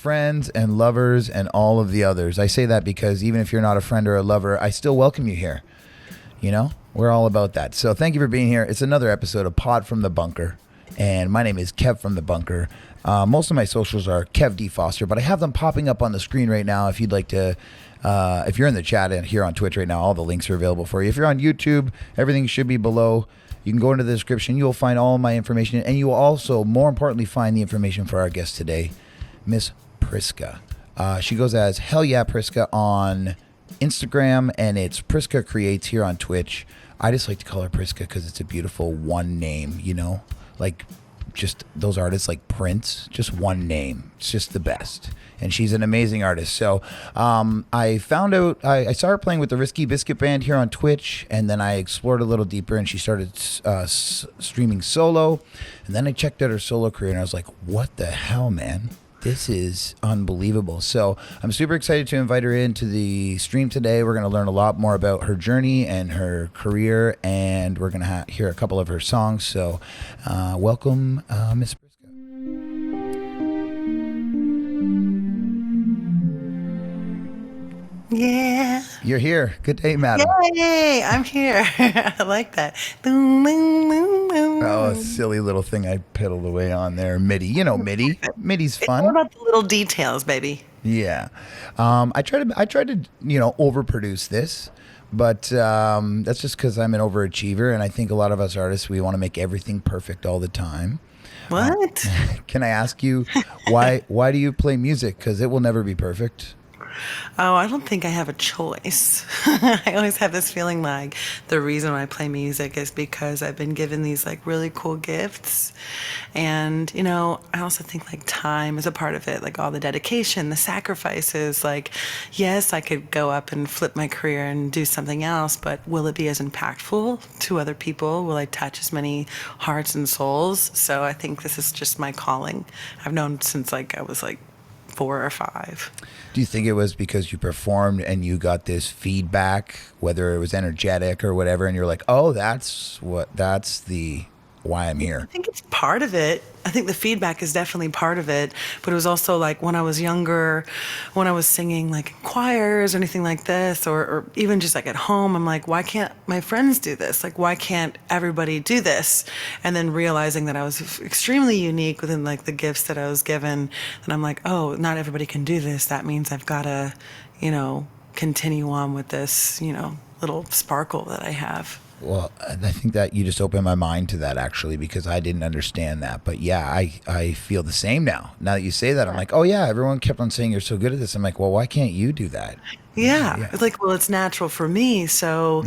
friends and lovers and all of the others. I say that because even if you're not a friend or a lover, I still welcome you here. You know, we're all about that. So thank you for being here. It's another episode of Pod from the Bunker. And my name is Kev from the Bunker. Most of my socials are Kev D. Foster, but I have them popping up on the screen right now. If you'd like to, if you're in the chat and here on Twitch right now, all the links are available for you. If you're on YouTube, everything should be below. You can go into the description. You'll find all my information. And you will also, more importantly, find the information for our guest today, Miss Prisca. She goes as Hell Yeah Prisca on Instagram, and it's Prisca Creates here on Twitch. I just like to call her Prisca because it's a beautiful one name, you know? Like just those artists like Prince, just one name. It's just the best. And she's an amazing artist. So I found out, I saw her playing with the Risky Biscuit Band here on Twitch, and then I explored a little deeper, and she started streaming solo. And then I checked out her solo career, and I was like, what the hell, man? This is unbelievable. So I'm super excited to invite her into the stream today. We're going to learn a lot more about her journey and her career, and we're going to hear a couple of her songs. So welcome, Miss Prisca. Yeah. You're here. Good day, madam. Yay, I'm here. I like that. Boom, boom, boom, boom. Oh, silly little thing I piddled away on there. MIDI. You know MIDI. MIDI's fun. What about the little details, baby? Yeah. I tried to, overproduce this, but that's just because I'm an overachiever, and I think a lot of us artists, we want to make everything perfect all the time. What? Can I ask you why do you play music? Because it will never be perfect. Oh, I don't think I have a choice. I always have this feeling like the reason why I play music is because I've been given these like really cool gifts. And, I also think like time is a part of it, like all the dedication, the sacrifices. Like, yes, I could go up and flip my career and do something else, but will it be as impactful to other people? Will I touch as many hearts and souls? So I think this is just my calling. I've known since like I was like 4 or 5. Do you think it was because you performed and you got this feedback, whether it was energetic or whatever, and you're like, oh, that's why I'm here? I think it's part of it. I think the feedback is definitely part of it. But it was also like when I was younger, when I was singing like in choirs or anything like this, or even just like at home, I'm like, why can't my friends do this? Like, why can't everybody do this? And then realizing that I was extremely unique within like the gifts that I was given. And I'm like, oh, not everybody can do this. That means I've got to, continue on with this, little sparkle that I have. Well, I think that you just opened my mind to that, actually, because I didn't understand that. But yeah, I feel the same now. Now that you say that, I'm like, oh yeah, everyone kept on saying you're so good at this. I'm like, well, why can't you do that? Yeah. It's like, well, it's natural for me. So,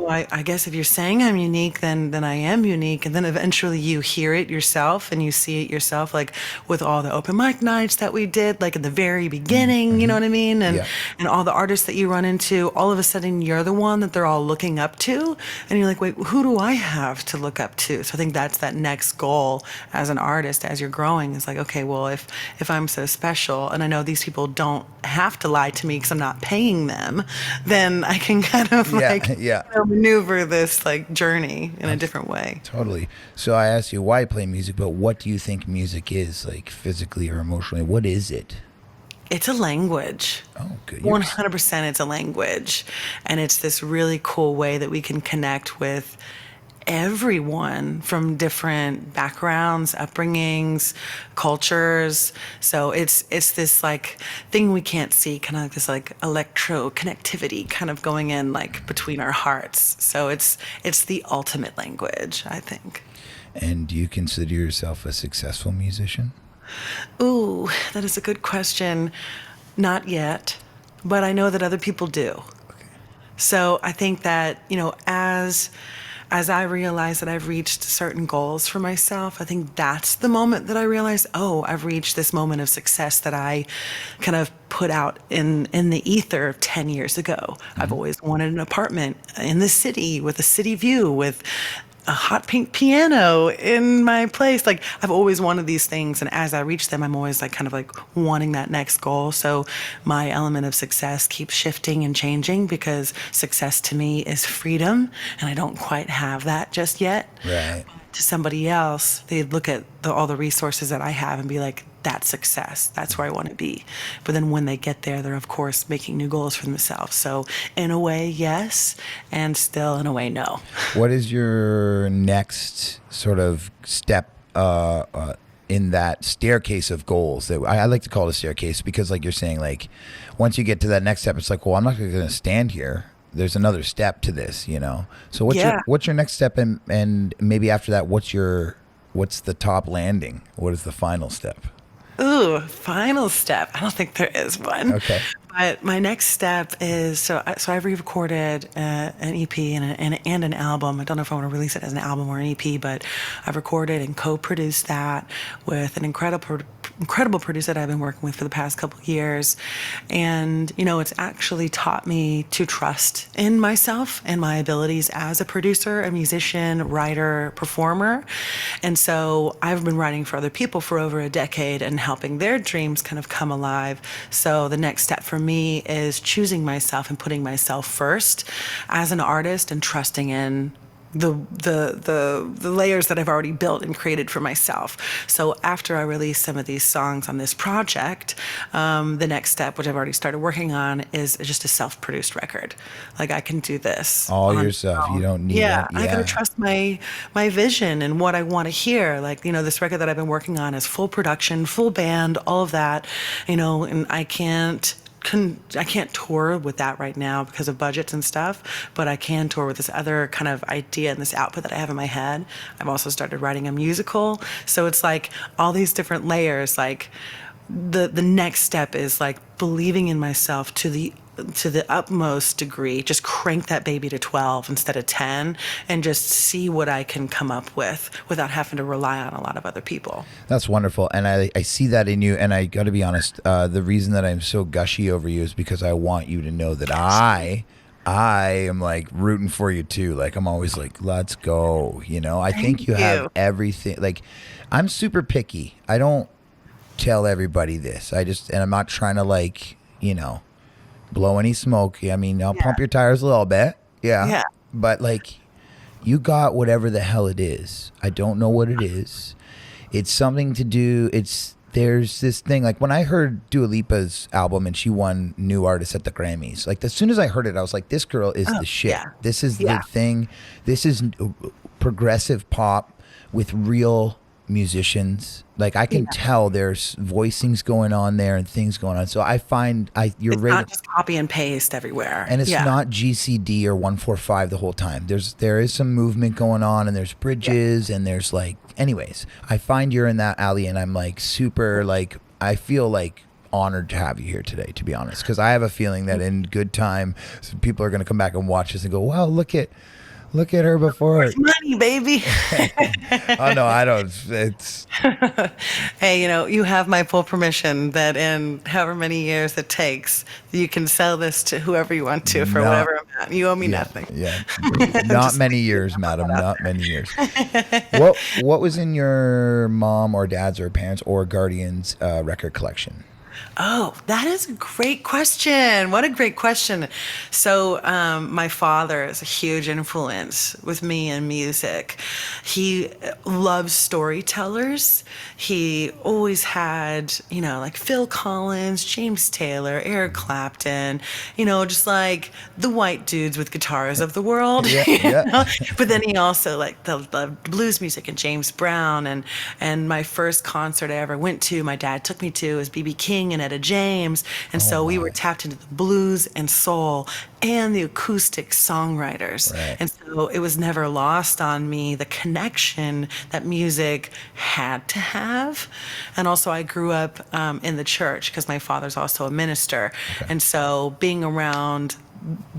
I guess if you're saying I'm unique, then I am unique. And then eventually you hear it yourself and you see it yourself, like with all the open mic nights that we did, like in the very beginning, you know what I mean? And all the artists that you run into, all of a sudden you're the one that they're all looking up to. And you're like, wait, who do I have to look up to? So I think that's that next goal as an artist, as you're growing, is like, okay, well, if I'm so special and I know these people don't have to lie to me because I'm not paying them, then I can kind of maneuver this like journey in a different way. Totally. So I asked you why play music, but what do you think music is, like physically or emotionally? What is it? It's a language. Oh, good. 100% it's a language. And it's this really cool way that we can connect with everyone from different backgrounds, upbringings, cultures. So it's this like thing we can't see, kind of like this like electro connectivity kind of going in like between our hearts. So it's the ultimate language, I think. And do you consider yourself a successful musician? Ooh, that is a good question. Not yet, but I know that other people do. Okay. So I think that, as I realize that I've reached certain goals for myself, I think that's the moment that I realize, oh, I've reached this moment of success that I kind of put out in the ether 10 years ago. Mm-hmm. I've always wanted an apartment in the city with a city view, with a hot pink piano in my place. Like, I've always wanted these things, and as I reach them, I'm always like kind of like wanting that next goal. So my element of success keeps shifting and changing, because success to me is freedom, and I don't quite have that just yet. Right. To somebody else, they'd look at all the resources that I have and be like, that success. That's where I want to be. But then when they get there, they're of course making new goals for themselves. So in a way, yes, and still in a way, no. What is your next sort of step in that staircase of goals? That I like to call it a staircase because, like you're saying, like once you get to that next step, it's like, well, I'm not going to stand here. There's another step to this, you know. So what's your next step, and maybe after that, what's the top landing? What is the final step? Ooh, final step. I don't think there is one. Okay. But my next step is I've re-recorded an EP and an album. I don't know if I want to release it as an album or an EP, but I've recorded and co-produced that with an incredible producer that I've been working with for the past couple of years. And, you know, it's actually taught me to trust in myself and my abilities as a producer, a musician, writer, performer. And so I've been writing for other people for over a decade and helping their dreams kind of come alive. So the next step for me is choosing myself and putting myself first as an artist and trusting in the layers that I've already built and created for myself. So after I release some of these songs on this project, the next step, which I've already started working on, is just a self-produced record. Like I can do this All yourself. You don't need that. I gotta trust my vision and what I want to hear. Like, you know, this record that I've been working on is full production, full band, all of that, you know, and I can't tour with that right now because of budgets and stuff, but I can tour with this other kind of idea and this output that I have in my head. I've also started writing a musical. So it's like all these different layers. Like the next step is like believing in myself to the utmost degree, just crank that baby to 12 instead of 10 and just see what I can come up with without having to rely on a lot of other people. That's wonderful. And I see that in you. And I got to be honest, the reason that I'm so gushy over you is because I want you to know that I am like rooting for you too. Like I'm always like, let's go. You know, I think you have everything. Like I'm super picky. I don't tell everybody this. And I'm not trying to like, you know, blow any smoke. I mean, I'll pump your tires a little bit. Yeah. But like, you got whatever the hell it is. I don't know what it is. It's something to do. There's this thing, like when I heard Dua Lipa's album and she won New Artist at the Grammys, like as soon as I heard it, I was like, this girl is the shit. Yeah. This is the thing. This is progressive pop with real musicians. Like I can tell there's voicings going on there and things going on. So I find it's not just copy and paste everywhere. And it's not GCD or 145 the whole time. There is some movement going on and there's bridges and there's like, anyways, I find you're in that alley and I'm like super like, I feel like honored to have you here today, to be honest. Cause I have a feeling that in good time, some people are going to come back and watch this and go, wow, look at her before. It's money, baby. Oh no, I don't. It's. Hey, you know, you have my full permission that in however many years it takes, you can sell this to whoever you want to for whatever amount. You owe me nothing. Yeah, not many years, madam. Not many years. What was in your mom or dad's or parents or guardian's record collection? Oh, that is a great question. What a great question. So my father is a huge influence with me in music. He loves storytellers. He always had, you know, like Phil Collins, James Taylor, Eric Clapton, you know, just like the white dudes with guitars of the world. Yeah. But then he also like the blues music and James Brown. And my first concert I ever went to, my dad took me to, was B.B. King and Etta James. And so we were tapped into the blues and soul and the acoustic songwriters. Right. And so it was never lost on me the connection that music had to have. And also I grew up in the church because my father's also a minister. Okay. And so being around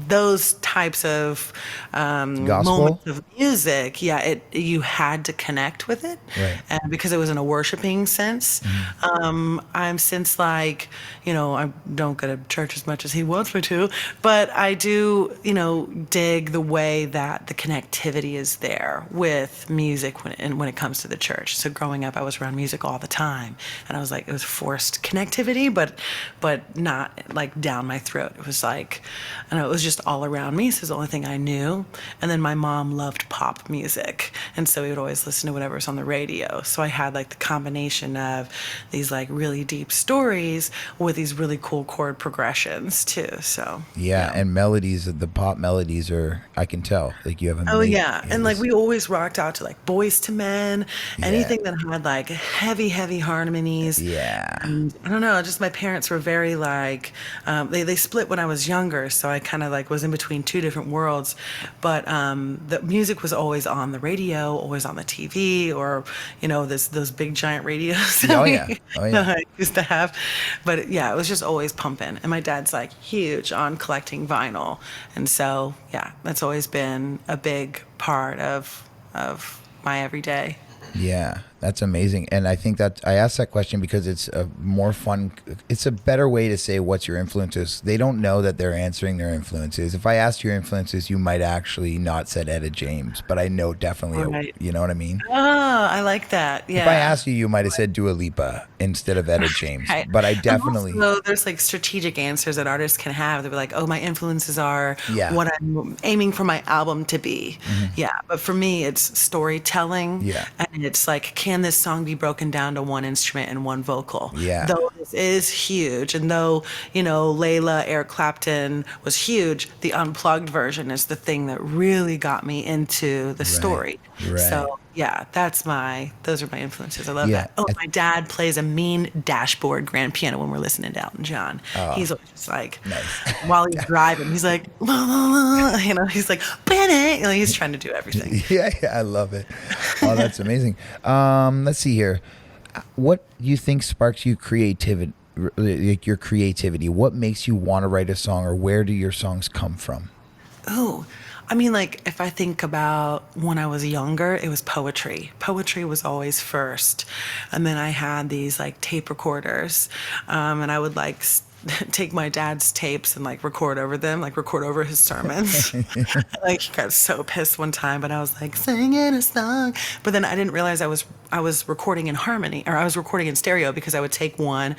those types of moments of music, you had to connect with it, right. And because it was in a worshiping sense. Mm-hmm. I'm since like, you know, I don't go to church as much as he wants me to, but I do, you know, dig the way that the connectivity is there with music when it comes to the church. So growing up, I was around music all the time, and I was like, it was forced connectivity, but not like down my throat. It was like, I know, it was just all around me. So it was the only thing I knew. And then my mom loved pop music. and so we would always listen to whatever was on the radio. So I had like the combination of these like really deep stories with these really cool chord progressions too. So Yeah, and melodies, the pop melodies are, I can tell, like you have a oh yeah, yeah, and like this, we always rocked out to like Boys to Men, yeah, anything that had like heavy harmonies. yeah, And I don't know, just my parents were very like they split when I was younger, so I kind of like was in between two different worlds. But the music was always on the radio, always on the TV, or those big giant radios that oh yeah, oh that yeah. I used to have. But yeah, it was just always pumping. And my dad's like huge on collecting vinyl, and so yeah, that's always been a big part of my everyday. Yeah, that's amazing. And I think that I asked that question because it's a more fun, it's a better way to say what's your influences. They don't know that they're answering their influences. If I asked your influences, you might actually not said Etta James, but I know definitely, Right. you know what I mean? Oh, I like that. If I Yeah. asked you, you might have said Dua Lipa instead of Etta James, Right. but I And definitely, also, there's like strategic answers that artists can have. They'll be like, oh, my influences are yeah, what I'm aiming for my album to be. Yeah. But for me, it's storytelling. yeah, And it's like, can this song be broken down to one instrument and one vocal? yeah, Though this is huge, and though, Layla, Eric Clapton was huge, the unplugged version is the thing that really got me into the right, story. right, So yeah, those are my influences. I love yeah. that. Oh, my dad plays a mean dashboard grand piano when we're listening to Elton John. Oh, He's always just like, nice. while he's driving, he's like, la, la, la, he's like, Bennett, he's trying to do everything. Yeah, yeah, I love it. Oh, that's amazing. Let's see here. What do you think sparks you creativity? Like your creativity. What makes you want to write a song, or where do your songs come from? Oh, I mean, like, if I think about when I was younger, it was poetry. Poetry was always first. And then I had these, like, tape recorders. And I would, like, take my dad's tapes and, like, record over them, like, record over his sermons. Like, he got so pissed one time, but I was like, singing a song. But then I didn't realize I was recording in harmony, or I was recording in stereo, because I would take one,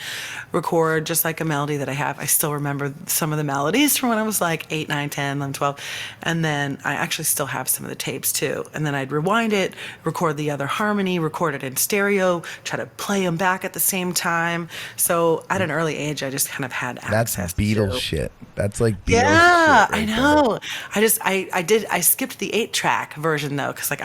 record just like a melody that I have. I still remember some of the melodies from when I was like 8, 9, 10, 11, 12. And then I actually still have some of the tapes too. And then I'd rewind it, record the other harmony, record it in stereo, try to play them back at the same time. So at an early age, I just kind of had That's access Beatles to. shit. That's like Beatles Yeah, shit I right there. know. I skipped the 8-track version though, because like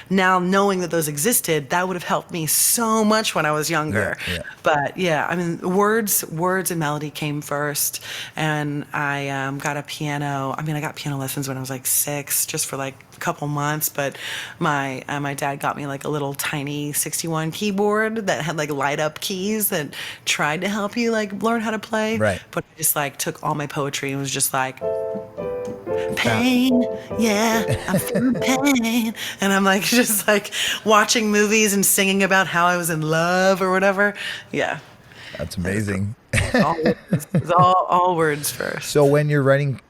now knowing that those existed, that would have helped me so much when I was younger. Yeah, yeah. But yeah, I mean, words and melody came first, and I got a piano. I mean, I got piano lessons when I was like 6, just for like a couple months. But my dad got me like a little tiny 61 keyboard that had like light up keys that tried to help you like learn how to play. Right. But I just like took all my poetry and was just like, pain, yeah, I'm feeling pain. And I'm like, just like watching movies and singing about how I was in love or whatever. Yeah. That's amazing. It's all words first. So when you're writing,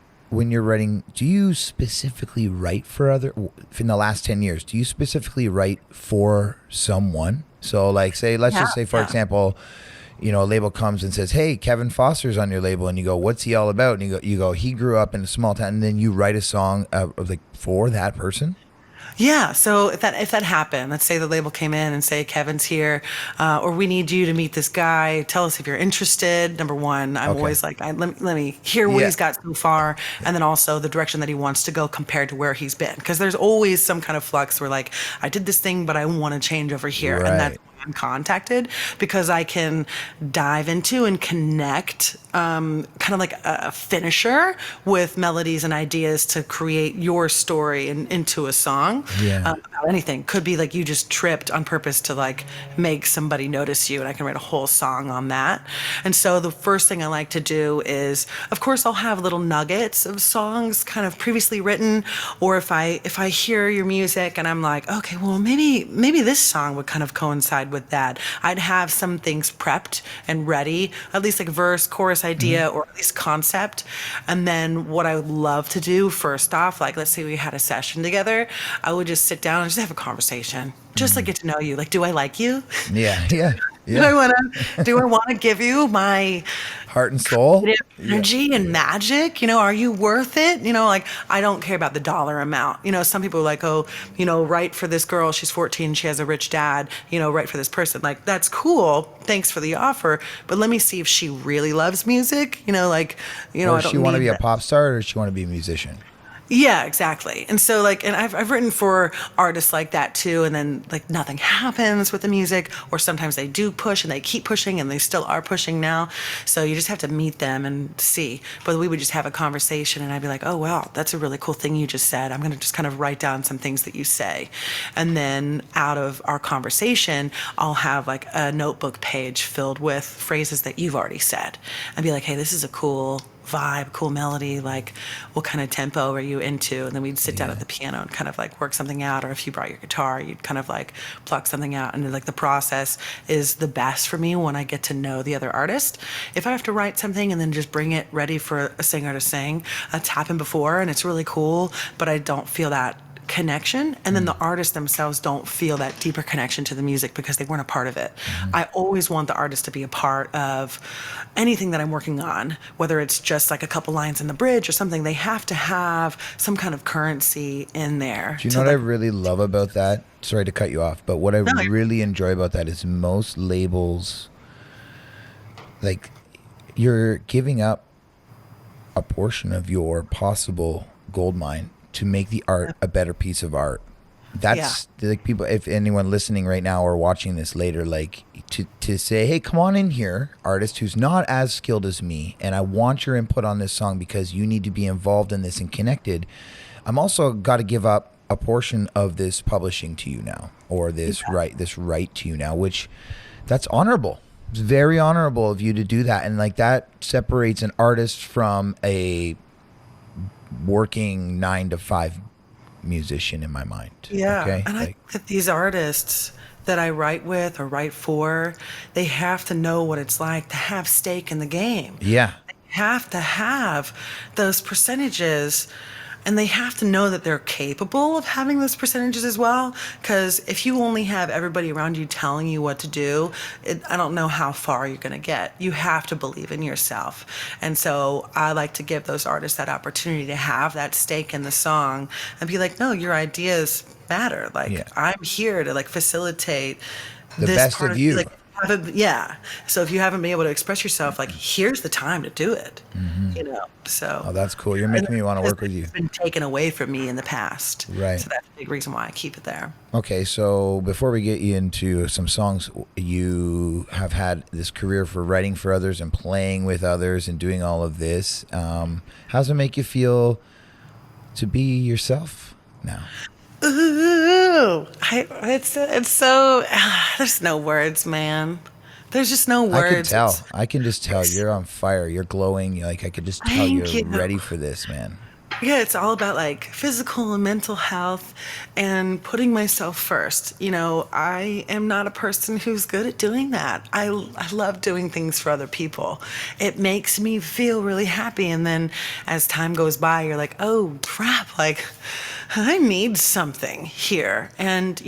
do you specifically write for other, in the last 10 years, do you specifically write for someone? So like say, let's just say, for Yeah. example, a label comes and says, hey, Kevin Foster's on your label. And you go, what's he all about? And you go, he grew up in a small town. And then you write a song like for that person. Yeah, so if that happened, let's say the label came in and say Kevin's here, or we need you to meet this guy. Tell us if you're interested. Number one, I'm Okay. always like, let me hear what Yeah. he's got so far, and then also the direction that he wants to go compared to where he's been, because there's always some kind of flux where like I did this thing, but I want to change over here, and that's Right. why I'm contacted, because I can dive into and connect, kind of like a finisher with melodies and ideas to create your story into a song. Yeah. About anything. Could be like you just tripped on purpose to like make somebody notice you, and I can write a whole song on that. And so the first thing I like to do is, of course, I'll have little nuggets of songs kind of previously written, or if I hear your music and I'm like, okay, well maybe this song would kind of coincide with that. I'd have some things prepped and ready, at least like verse, chorus idea, or at least concept. And then what I would love to do first off, like let's say we had a session together, I would just sit down and just have a conversation, just like get to know you. Like, do I like you? Yeah. Yeah. Do I Yeah. want to give you my heart and soul. Yeah. energy and magic. Are you worth it? Like, I don't care about the dollar amount. Some people are like, oh, write for this girl, she's 14, she has a rich dad, write for this person. Like, that's cool, thanks for the offer, but let me see if she really loves music. Like, Or I does don't she want to need be a that. pop star, or does she want to be a musician? Yeah, exactly. And so, like, and I've written for artists like that too, and then like nothing happens with the music, or sometimes they do push and they keep pushing and they still are pushing now. So you just have to meet them and see. But we would just have a conversation, and I'd be like, oh wow, that's a really cool thing you just said. I'm gonna just kind of write down some things that you say, and then out of our conversation, I'll have like a notebook page filled with phrases that you've already said, and be like, hey, this is a cool vibe, cool melody, like what kind of tempo are you into? And then we'd sit down at the piano and kind of like work something out. Or if you brought your guitar, you'd kind of like pluck something out. And like the process is the best for me when I get to know the other artist. If I have to write something and then just bring it ready for a singer to sing, that's happened before and it's really cool, but I don't feel that connection, and then the artists themselves don't feel that deeper connection to the music because they weren't a part of it. I always want the artist to be a part of anything that I'm working on, whether it's just like a couple lines in the bridge or something. They have to have some kind of currency in there. Do you To know what I like, really love about that? Sorry to cut you off, but what I no, really enjoy about that is most labels, like, you're giving up a portion of your possible gold mine to make the art a better piece of art. That's like, people, if anyone listening right now or watching this later, like, to say, hey, come on in here, artist who's not as skilled as me, and I want your input on this song because you need to be involved in this and connected. I'm also got to give up a portion of this publishing to you now, or this right to you now, which, that's honorable. It's very honorable of you to do that, and like, that separates an artist from a working 9 to 5 musician in my mind. yeah. Okay. And I Like, think that these artists that I write with or write for, they have to know what it's like to have stake in the game. yeah. Have to have those percentages, and they have to know that they're capable of having those percentages as well, because if you only have everybody around you telling you what to do, I don't know how far you're going to get. You have to believe in yourself. And so I like to give those artists that opportunity to have that stake in the song and be like, no, your ideas matter. Like, Yeah. I'm here to like facilitate The this best part of you. like, yeah. So if you haven't been able to express yourself, like, here's the time to do it. So. Oh, that's cool. You're And making me want to work with you. It's been taken away from me in the past. Right. So that's a big reason why I keep it there. Okay, so before we get you into some songs, you have had this career for writing for others and playing with others and doing all of this. How does it make you feel to be yourself now? Ooh, it's so. There's no words, man. There's just no words. I can tell. It's- I can just tell you're on fire. You're glowing. Like, I could just tell Thank you're you. ready for this, man. Yeah, it's all about like physical and mental health and putting myself first. I am not a person who's good at doing that. I love doing things for other people. It makes me feel really happy. And then as time goes by, you're like, oh crap, like I need something here. And,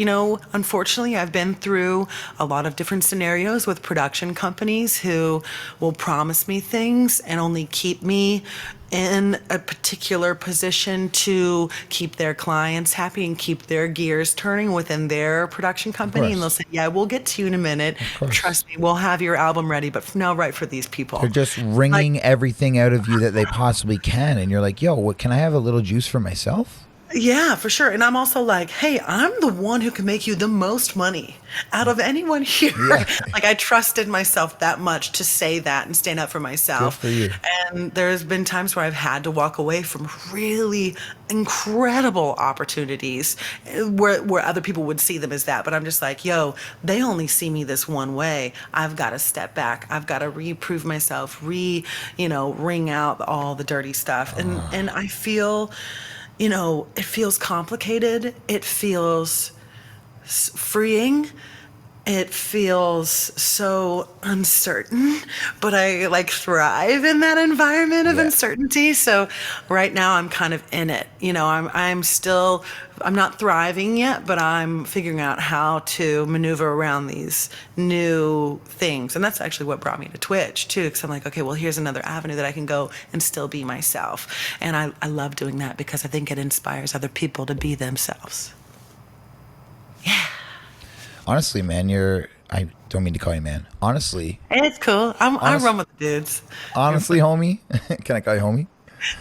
unfortunately, I've been through a lot of different scenarios with production companies who will promise me things and only keep me in a particular position to keep their clients happy and keep their gears turning within their production company. And they'll say, yeah, we'll get to you in a minute. course. Trust me, we'll have your album ready, but now write for these people. They're just wringing everything out of you that they possibly can. And you're like, yo, what, can I have a little juice for myself? Yeah, for sure. And I'm also like, hey, I'm the one who can make you the most money out of anyone here. Yeah. Like, I trusted myself that much to say that and stand up for myself. Good for you. And there's been times where I've had to walk away from really incredible opportunities where other people would see them as that. But I'm just like, yo, they only see me this one way. I've got to step back. I've got to reprove myself, wring out all the dirty stuff. And I feel... it feels complicated. It feels freeing, It feels so uncertain, but I like thrive in that environment of Yeah. uncertainty. So right now I'm kind of in it. I'm still I'm not thriving yet, but I'm figuring out how to maneuver around these new things. And that's actually what brought me to Twitch too, because I'm like, okay, well, here's another avenue that I can go and still be myself. And I love doing that because I think it inspires other people to be themselves. Yeah. Honestly, man, I don't mean to call you man. Honestly, It's cool. I honest, run with the dudes. honestly, homie, can I call you homie?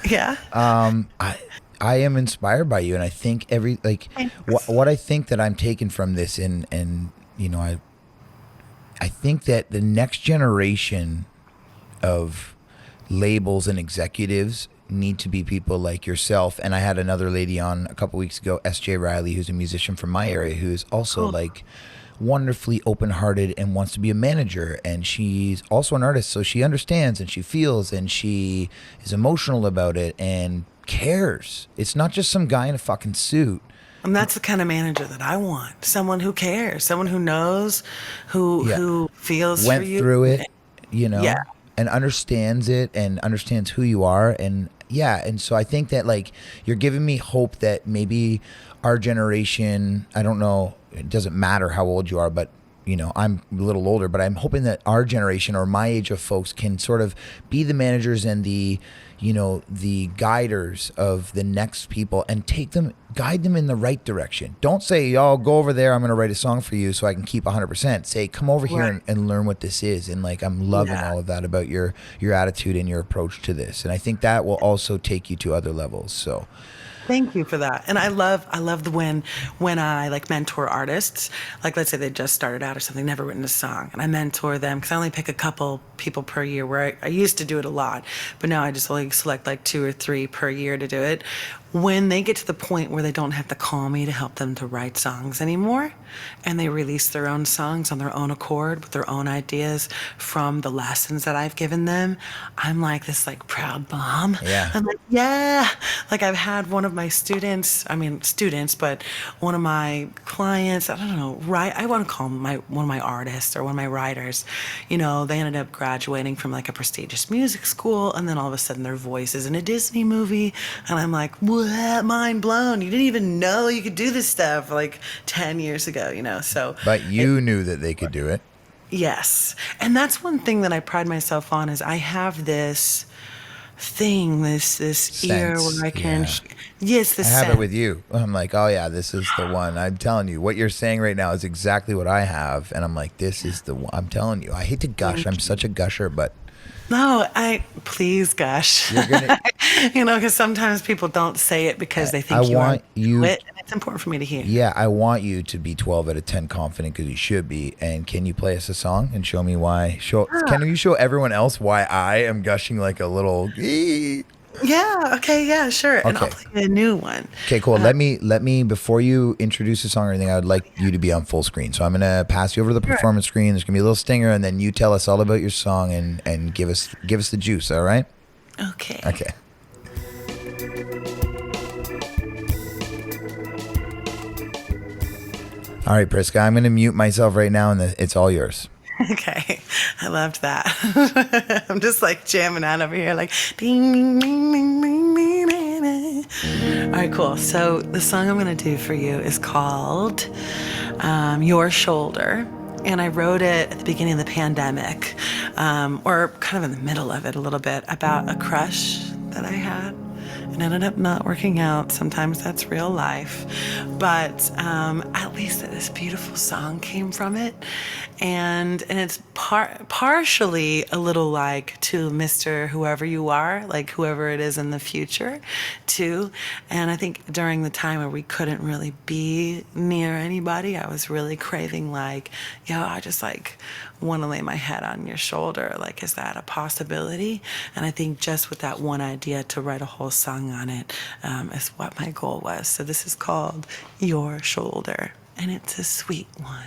Yeah. I am inspired by you, and I think what I think that I'm taking from this, and I think that the next generation of labels and executives need to be people like yourself. And I had another lady on a couple weeks ago, SJ Riley, who's a musician from my area, who's also Cool. like wonderfully open-hearted and wants to be a manager, and she's also an artist, so she understands and she feels and she is emotional about it and cares. It's not just some guy in a fucking suit. And that's the kind of manager that I want. Someone who cares, someone who knows, who Yeah, who feels for went you. through it, Yeah. and understands it and understands who you are. And yeah, and so I think that like you're giving me hope that maybe our generation, I don't know, it doesn't matter how old you are, but I'm a little older, but I'm hoping that our generation or my age of folks can sort of be the managers and the guiders of the next people and guide them in the right direction. Don't say, "Oh, go over there. I'm going to write a song for you so I can keep 100%." Say, "Come over here Right. and learn what this is." And like, I'm loving Yeah. all of that about your attitude and your approach to this. And I think that will also take you to other levels. So, Thank you for that. And I love the when I like mentor artists, like let's say they just started out or something, never written a song, and I mentor them because I only pick a couple people per year. Where I used to do it a lot, but now I just only select like 2 or 3 per year to do it. When they get to the point where they don't have to call me to help them to write songs anymore, and they release their own songs on their own accord with their own ideas from the lessons that I've given them, I'm like this like proud mom. yeah. I'm like, yeah. Like I've had one of my students, I mean students, but one of my clients, I don't know, right? I want to call them one of my artists or one of my writers. They ended up graduating from like a prestigious music school, and then all of a sudden their voice is in a Disney movie, and I'm like, what? Mind blown. You didn't even know you could do this stuff like 10 years ago, So But you knew that they could do it. yes. And that's one thing that I pride myself on is I have this thing, this ear Sense. where I can, Yeah. yes, I this have it sense. with you. I'm like, oh yeah, this is the one. I'm telling you, what you're saying right now is exactly what I have, and I'm like, this is the one. I'm telling you, I hate to gush. I'm such a gusher, but No, please, gosh. you're gonna. Because sometimes people don't say it because they I think you are want you. it, and it's important for me to hear. Yeah, I want you to be 12 out of 10 confident because you should be. And can you play us a song and show me why? Can you show everyone else why I am gushing like a little? Yeah, okay, yeah, sure. And I'll Okay. play a new one. Okay, cool. Let me before you introduce the song or anything, I would like you to be on full screen. So I'm gonna pass you over to the Sure. performance screen. There's gonna be a little stinger, and then you tell us all about your song and give us the juice. All right? Okay. Okay. All right, Prisca. I'm gonna mute myself right now, and it's all yours. Okay, I loved that. I'm just like jamming out over here, like ding, ding, ding, ding, ding, ding, ding, ding. All right, cool. So the song I'm gonna do for you is called "Your Shoulder," and I wrote it at the beginning of the pandemic, or kind of in the middle of it a little bit, about a crush that I had. And ended up not working out. Sometimes that's real life. But at least this beautiful song came from it. And it's partially a little like to Mr. Whoever you are, like whoever it is in the future, too. And I think during the time where we couldn't really be near anybody, I was really craving like, I just like want to lay my head on your shoulder. Like, is that a possibility? And I think just with that one idea to write a whole song on it is what my goal was. So this is called Your Shoulder, and it's a sweet one.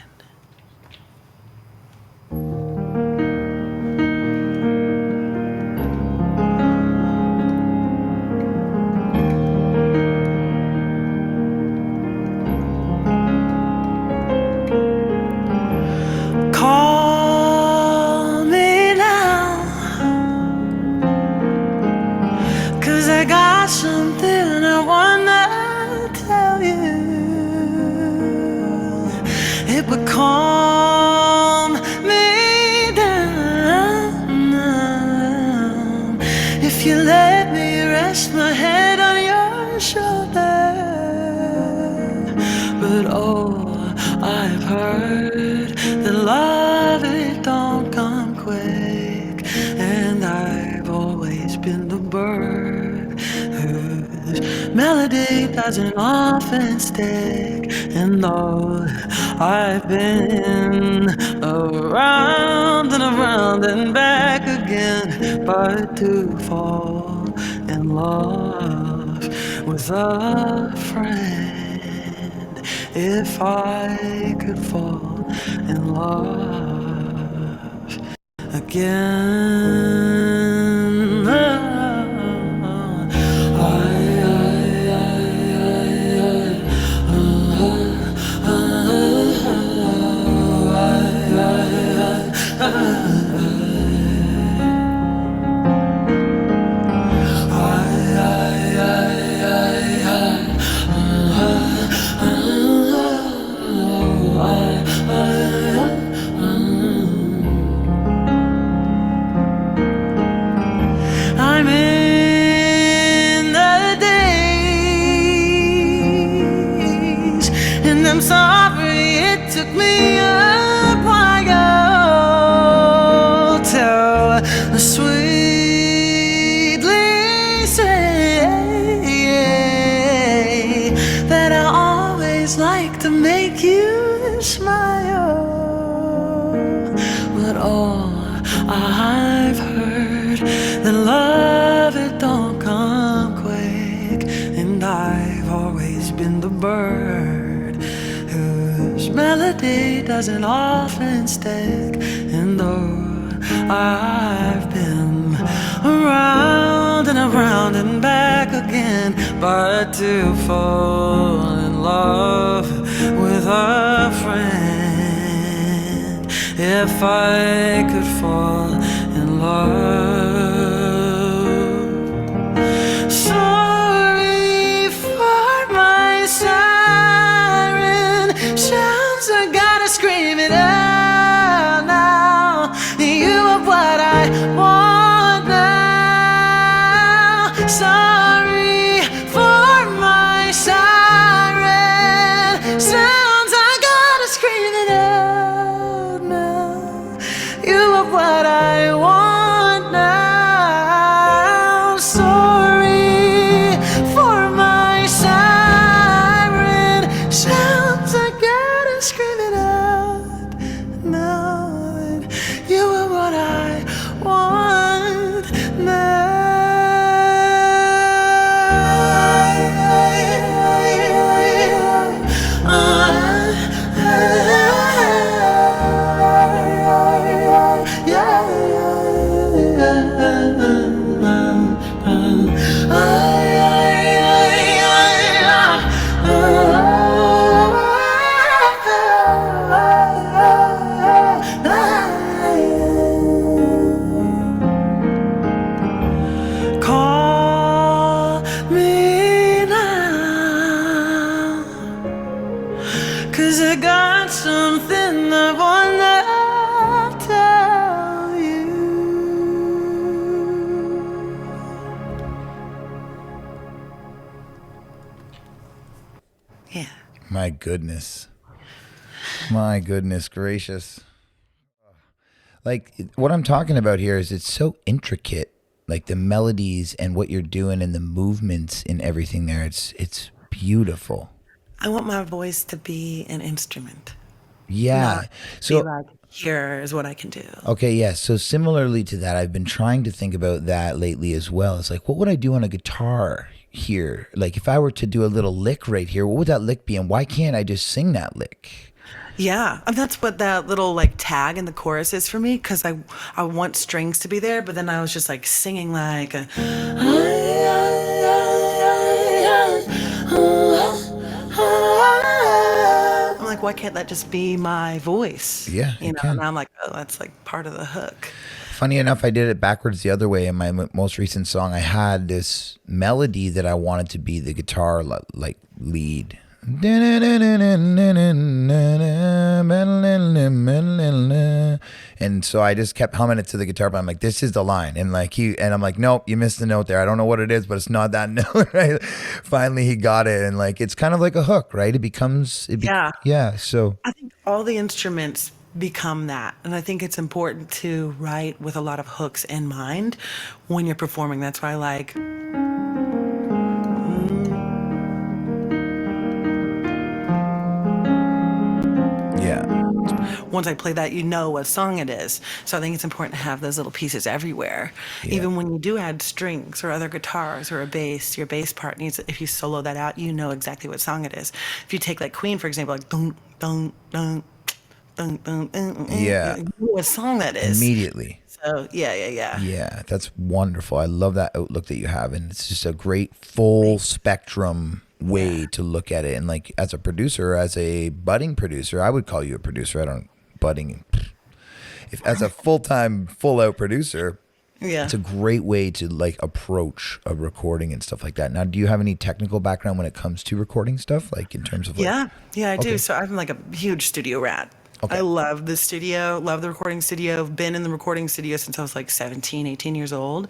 But oh, I've heard that love it don't come quick, and I've always been the bird whose melody doesn't often stick. And though I've been around and back again, but to fall in love with a friend, if I could fall in love again. I'm in the days, and I'm sorry it took me a while to sweetly say that I always like to make you smile. But oh, I've heard that love it don't come quick, and I've always been the bird whose melody doesn't often stick. And though I've been around and back again, but to fall in love with a friend, if I could fall in love. Sorry for my siren sounds, I gotta scream it out now. You are what I want now. Sorry for my siren sounds, I gotta scream it out now. You are what I want now. Sorry for my siren sounds, I gotta scream it out now. You are what I want now. Call me now, 'cause I got something I wanna tell you. Yeah. My goodness. My goodness gracious. Like what I'm talking about here is it's so intricate, like the melodies and what you're doing and the movements and everything there. It's beautiful. I want my voice to be an instrument. Yeah. Not be So like, here is what I can do. okay, yeah. So similarly to that, I've been trying to think about that lately as well. It's like, what would I do on a guitar here? Like if I were to do a little lick right here, what would that lick be? And why can't I just sing that lick? Yeah, and that's what that little like tag in the chorus is for me, because I want strings to be there, but then I was just like singing like a, I'm like, why can't that just be my voice? Yeah, You it know, and can. I'm like, oh, that's like part of the hook. Funny enough, I did it backwards the other way. In my most recent song, I had this melody that I wanted to be the guitar like lead. And so I just kept humming it to the guitar, but I'm like, this is the line. And like and I'm like, nope, you missed the note there. I don't know what it is, but it's not that note, right? Finally he got it. And like, it's kind of like a hook, right? Yeah. Yeah. So I think all the instruments become that. And I think it's important to write with a lot of hooks in mind when you're performing. That's why I like. yeah, Once I play that, you know what song it is. So I think it's important to have those little pieces everywhere. yeah, Even when you do add strings or other guitars or a bass, your bass part needs, if you solo that out, you know exactly what song it is. If you take like Queen, for example, like dun, dun, dun, dun, dun, yeah, you know what song that is. immediately. So yeah, yeah, yeah. Yeah, that's wonderful. I love that outlook that you have, and it's just a great full spectrum way Yeah. to look at it. And like as a producer, as a budding producer, I would call you a producer. I don't budding. If as a full time, full out producer, Yeah. it's a great way to like approach a recording and stuff like that. Now, do you have any technical background when it comes to recording stuff, like in terms of like? Yeah, yeah, I do. Okay, So I'm like a huge studio rat. I okay, love the studio, love the recording studio. I've been in the recording studio since I was like 17, 18 years old.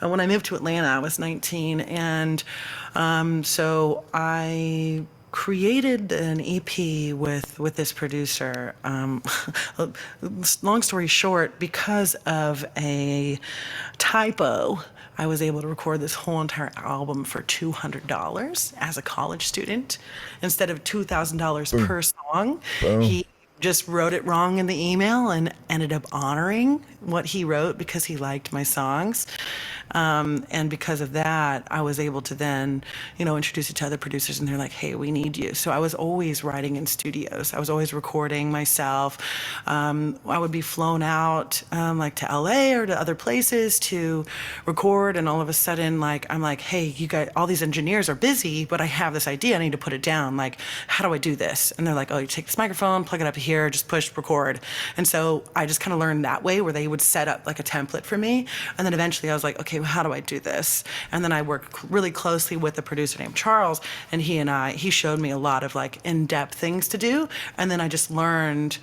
And when I moved to Atlanta, I was 19. And so I created an EP with this producer. Long story short, because of a typo, I was able to record this whole entire album for $200 as a college student instead of $2,000 boom, per song. boom. He just wrote it wrong in the email and ended up honoring what he wrote because he liked my songs. And because of that, I was able to then, introduce it to other producers, and they're like, "Hey, we need you." So I was always writing in studios. I was always recording myself. I would be flown out, like to LA or to other places to record, and all of a sudden, like I'm like, "Hey, you guys, all these engineers are busy, but I have this idea. I need to put it down. Like, how do I do this?" And they're like, "Oh, you take this microphone, plug it up here, just push record." And so I just kind of learned that way, where they would set up like a template for me, and then eventually I was like, "Okay, well, how do I do this?" And then I worked really closely with a producer named Charles, and he showed me a lot of like in-depth things to do. And then I just learned,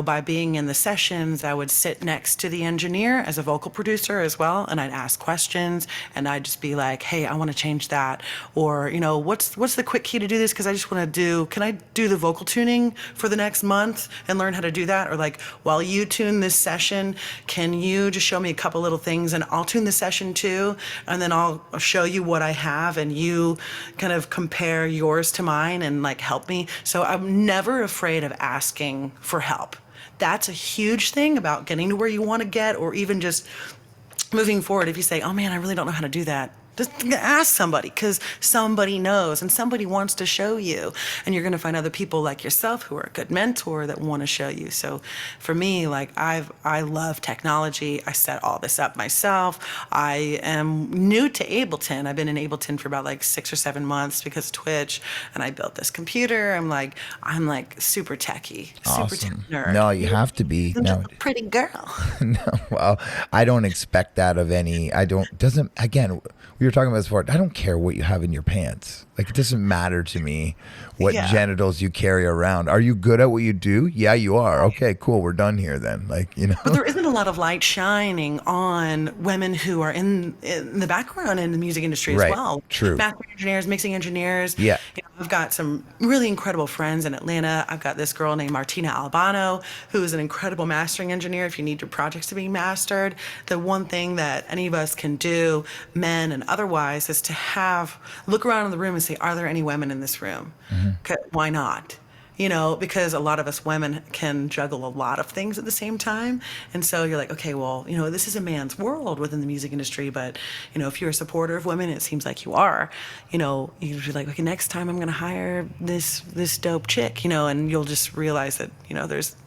by being in the sessions, I would sit next to the engineer as a vocal producer as well, and I'd ask questions, and I'd just be like, "Hey, I want to change that," or what's the quick key to do this, because I just want to can I do the vocal tuning for the next month and learn how to do that? Or like, while you tune this session, can you just show me a couple little things and I'll tune the session too, and then I'll show you what I have, and you kind of compare yours to mine and like help me. So I'm never afraid of asking for help. That's a huge thing about getting to where you want to get, or even just moving forward. If you say, "Oh man, I really don't know how to do that," just ask somebody, because somebody knows and somebody wants to show you. And you're going to find other people like yourself who are a good mentor that want to show you. So for me, like I love technology. I set all this up myself. I am new to Ableton. I've been in Ableton for about like 6 or 7 months because of Twitch, and I built this computer. I'm like super techie, super tech Awesome. nerd. No, you have to be. I'm just No, a pretty girl. no, well, I don't expect that of any. I don't. Doesn't again. We were talking about this before. I don't care what you have in your pants. Like it doesn't matter to me what Yeah. genitals you carry around. Are you good at what you do? Yeah, you are. Okay, cool. We're done here then. Like But there isn't a lot of light shining on women who are in the background in the music industry as Right. well. True. Mastering engineers, mixing engineers. Yeah. I've got some really incredible friends in Atlanta. I've got this girl named Martina Albano, who is an incredible mastering engineer. If you need your projects to be mastered, the one thing that any of us can do, men and otherwise, is to look around in the room and say, "Are there any women in this room?" Why not? Because a lot of us women can juggle a lot of things at the same time. And so you're like, okay, well, this is a man's world within the music industry, but, if you're a supporter of women, it seems like you are, you'd be like, okay, next time I'm going to hire this dope chick, and you'll just realize that,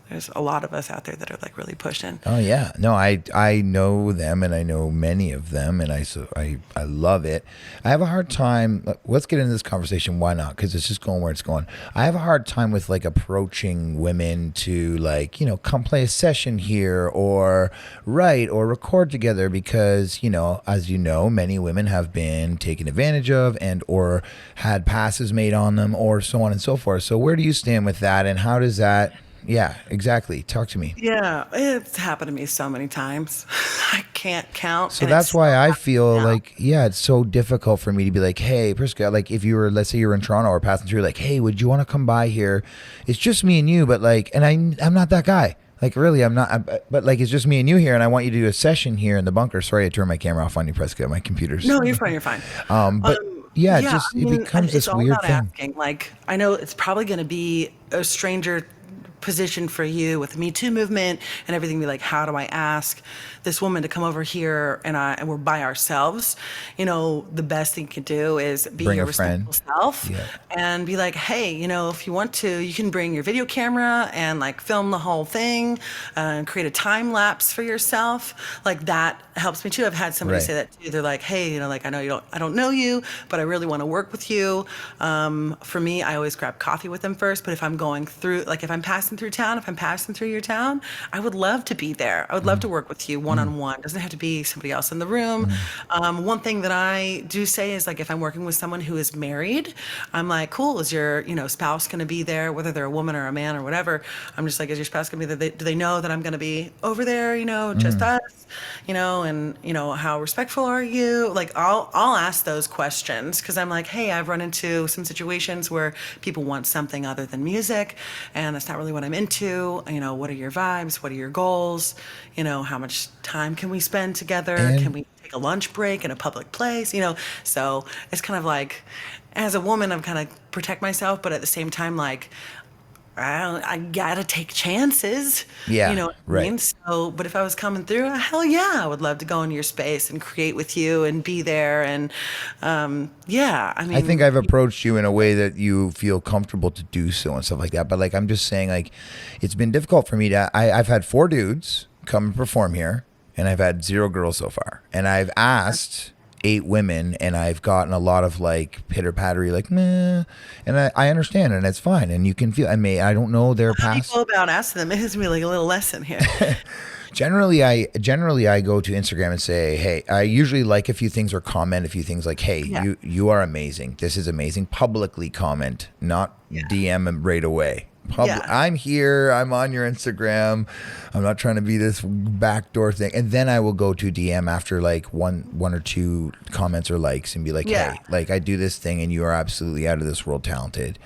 there's a lot of us out there that are like really pushing. Oh yeah, no, I know them, and I know many of them, and I love it. I have a hard time. Let's get into this conversation. Why not? Because it's just going where it's going. I have a hard time with like approaching women to like come play a session here or write or record together because as you know, many women have been taken advantage of and or had passes made on them or so on and so forth. So where do you stand with that, and how does that? Yeah, exactly. Talk to me. Yeah, it's happened to me so many times. I can't count. So And it's that's still why I happening feel now. like, yeah, it's so difficult for me to be like, hey, Prisca, like if you were, let's say you're in Toronto or passing through, like, hey, would you want to come by here? It's just me and you, but like, and I'm not that guy. Like, really, I'm not, but like, it's just me and you here, and I want you to do a session here in the bunker. Sorry, I turned my camera off on you, Prisca. My computer's, No, you're fine. You're fine. but yeah, Yeah, I it mean, becomes it's this all weird about thing. asking. Like, I know it's probably going to be a stranger position for you with the Me Too movement and everything. Be like, how do I ask this woman to come over here and we're by ourselves? The best thing you can do is be Bring your a friend. respectful self Yeah. and be like, hey, if you want to, you can bring your video camera and like film the whole thing and create a time lapse for yourself. Like that helps me too. I've had somebody Right. say that too. They're like, hey, like I don't know you, but I really want to work with you. For me, I always grab coffee with them first. But if I'm going through, like if I'm passing through town, if I'm passing through your town, I would love to be there. I would love to work with you one on one. Doesn't have to be somebody else in the room. One thing that I do say is like if I'm working with someone who is married, I'm like, cool. Is your spouse going to be there, whether they're a woman or a man or whatever? I'm just like, is your spouse going to be there? Do they know that I'm going to be over there? Just us. And how respectful are you? Like I'll ask those questions because I'm like, hey, I've run into some situations where people want something other than music, and that's not really what I'm into. What are your vibes? What are your goals? How much time can we spend together? Can And we take a lunch break in a public place? So it's kind of like, as a woman, I'm kind of protect myself, but at the same time, like, I gotta take chances. You yeah, know what I right. mean? So, but if I was coming through, hell yeah, I would love to go into your space and create with you and be there. And yeah, I I think mean, I've approached you in a way that you feel comfortable to do so and stuff like that. But like, I'm just saying, like, it's been difficult for me to. I've had 4 dudes come and perform here, and I've had 0 girls so far. And I've asked 8 women, and I've gotten a lot of like pitter pattery, like meh. And I understand, and it's fine. And you can feel. I don't know their how do you past. go about asking them? It gives me like a little lesson here. Generally I go to Instagram and say, hey, I usually like a few things or comment a few things like, hey, Yeah, you are amazing. This is amazing. Publicly comment, not yeah, DM them right away. yeah, I'm here. I'm on your Instagram. I'm not trying to be this backdoor thing. And then I will go to DM after like one or 2 comments or likes and be like, yeah. hey, like I do this thing and you are absolutely out of this world talented.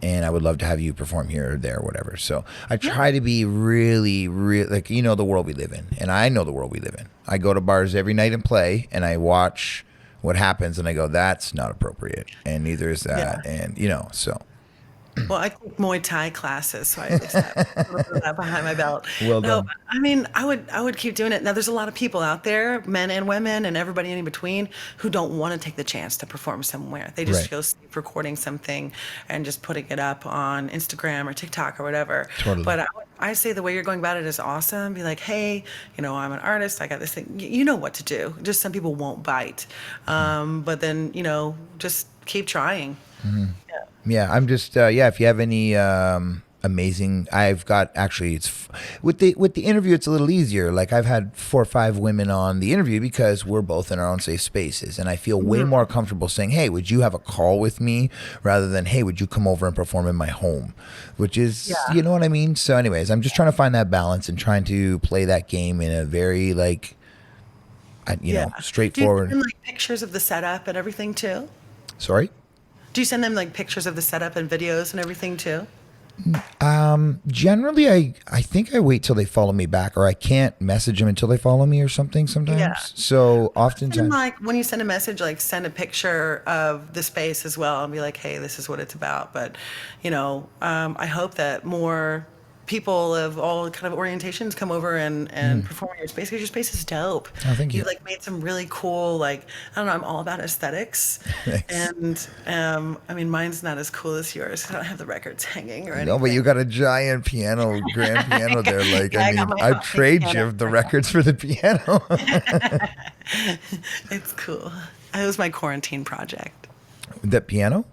And I would love to have you perform here or there or whatever. So I Yeah. try to be really, really like, the world we live in. And I know the world we live in. I go to bars every night and play and I watch what happens and I go, that's not appropriate. And neither is Yeah. that. And, so Well, I take Muay Thai classes, so I at least have a little bit of that behind my belt. well No, done. I mean, I would keep doing it. Now, there's a lot of people out there, men and women, and everybody in between, who don't want to take the chance to perform somewhere. They just Right. feel safe recording something and just putting it up on Instagram or TikTok or whatever. Totally. But I say the way you're going about it is awesome. Be like, hey, I'm an artist. I got this thing. You know what to do. Just some people won't bite, but then just keep trying. Yeah. Yeah, I'm just yeah. If you have any amazing, I've got actually with the interview, it's a little easier. Like I've had 4 or 5 women on the interview because we're both in our own safe spaces, and I feel way more comfortable saying, "Hey, would you have a call with me?" rather than, "Hey, would you come over and perform in my home?" Which is, Yeah. you know what I mean. So, anyways, I'm just trying to find that balance and trying to play that game in a very like, Yeah. Do you send straightforward. them like pictures of the setup and everything too? Sorry. Do you send them like pictures of the setup and videos and everything too? Generally, I think I wait till they follow me back, or I can't message them until they follow me or something Yeah. sometimes. So And oftentimes, like when you send a message, like send a picture of the space as well and be like, hey, this is what it's about. But, I hope that more people of all kind of orientations come over and perform in your space because your space is dope. Oh, thank you. You like made some really cool, like, I don't know, I'm all about aesthetics. Thanks. And I mean, mine's not as cool as yours 'cause I don't have the records hanging or anything. No, but you got a giant piano, grand piano there. Like, Yeah, I I got mean, my I'd hot pink trade piano. you the records for the piano. It's cool. It was my quarantine project. That piano?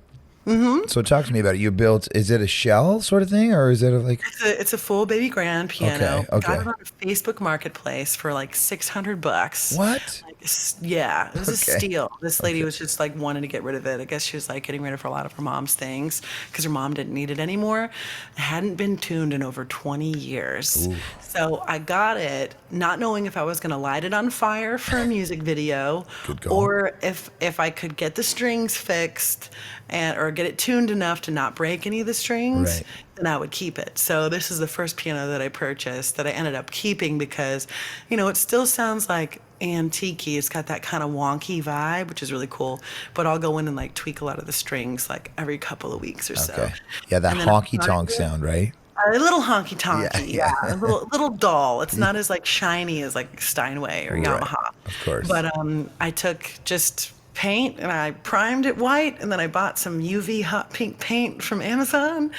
Mm-hmm. So talk to me about it. You built, is it a shell sort of thing, or is it like, It's a full baby grand piano. Okay, Got okay. it on a Facebook Marketplace for like $600. what? Like, yeah, it was a Okay. steal. This lady Okay. was just like wanting to get rid of it. I guess she was like getting rid of a lot of her mom's things because her mom didn't need it anymore. It hadn't been tuned in over 20 years. So I got it, not knowing if I was going to light it on fire for a music video, Good call. or if I could get the strings fixed and or get it tuned enough to not break any of the strings. Right. Then I would keep it. So this is the first piano that I purchased that I ended up keeping because, it still sounds like antique. It's got that kind of wonky vibe, which is really cool. But I'll go in and like tweak a lot of the strings like every couple of weeks or so. Okay. Yeah, that And then I honky started tonk it. sound, right? A little honky tonky, Yeah, yeah. A little dull. It's not as like shiny as like Steinway or Right. Yamaha. Of course. But I took just paint and I primed it white, and then I bought some UV hot pink paint from Amazon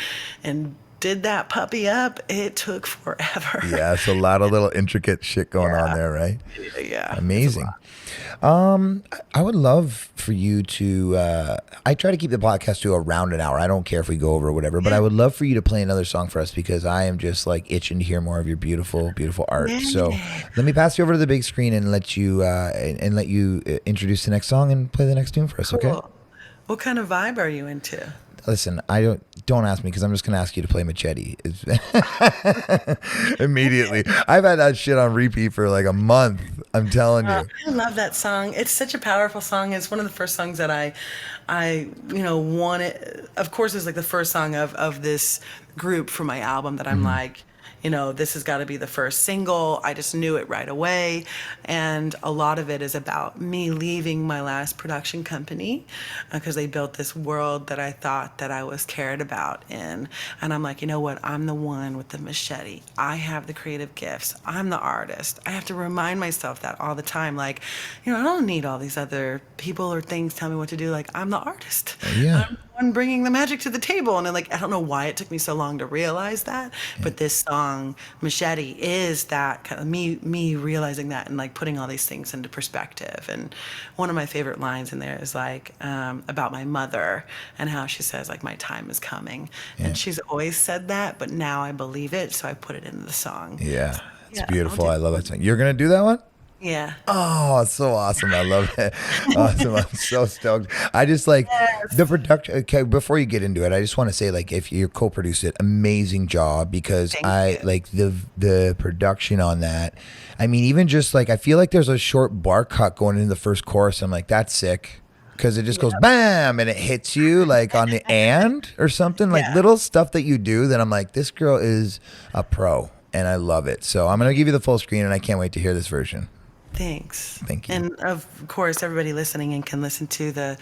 and did that puppy up. It took forever. Yeah, it's a lot of little intricate shit going on Yeah. there, right? Yeah. Amazing. I would love for you to. I try to keep the podcast to around an hour. I don't care if we go over or whatever, but I would love for you to play another song for us because I am just like itching to hear more of your beautiful, beautiful art. So let me pass you over to the big screen and let you introduce the next song and play the next tune for us. Okay. Cool. What kind of vibe are you into? Listen, I don't ask me because I'm just gonna ask you to play Machete immediately. I've had that shit on repeat for like a month. I'm telling you. I love that song. It's such a powerful song. It's one of the first songs that I wanted. Of course, it's like the first song of this group for my album that I'm like, this has got to be the first single. I just knew it right away. And a lot of it is about me leaving my last production company because they built this world that I thought that I was cared about in. And I'm like, you know what? I'm the one with the machete. I have the creative gifts. I'm the artist. I have to remind myself that all the time. Like, I don't need all these other people or things tell me what to do. Like, I'm the artist. Yeah. I'm the one bringing the magic to the table. And then, like, I don't know why it took me so long to realize that, but this song, Machete, is that kind of me realizing that and like putting all these things into perspective. And one of my favorite lines in there is like about my mother and how she says like my time is coming. And she's always said that, but now I believe it, so I put it into the song. Yeah, it's Yeah, beautiful. I'll I do love that song. You're gonna do that one? Yeah. Oh, it's so awesome. I love it. Awesome. I'm so stoked. I just like the production. Okay, before you get into it, I just want to say, like, if you co-produced it, amazing job because Thank you. like the production on that. I mean, even just like, I feel like there's a short bar cut going into the first chorus. I'm like, that's sick. Because it just goes bam and it hits you like on the and or something, like Yeah. little stuff that you do that I'm like, this girl is a pro and I love it. So I'm going to give you the full screen and I can't wait to hear this version. Thanks. Thank you. And of course, everybody listening and can listen to the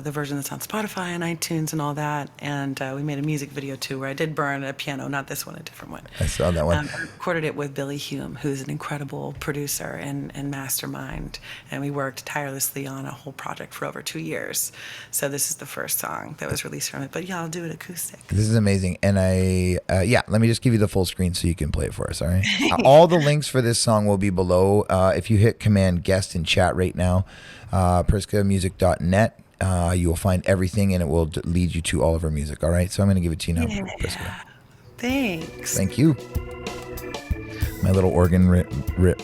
version that's on Spotify and iTunes and all that. And we made a music video too, where I did burn a piano, not this one, a different one. I saw that one. I recorded it with Billy Hume, who's an incredible producer and mastermind. And we worked tirelessly on a whole project for over 2 years. So this is the first song that was released from it. But yeah, I'll do it acoustic. This is amazing. And let me just give you the full screen so you can play it for us. All right. All the links for this song will be below. If you hit command guest in chat right now, priscamusic.net, you will find everything and it will lead you to all of our music. All right. So I'm going to give it to you now, Prisca. Thanks. Thank you. My little organ line.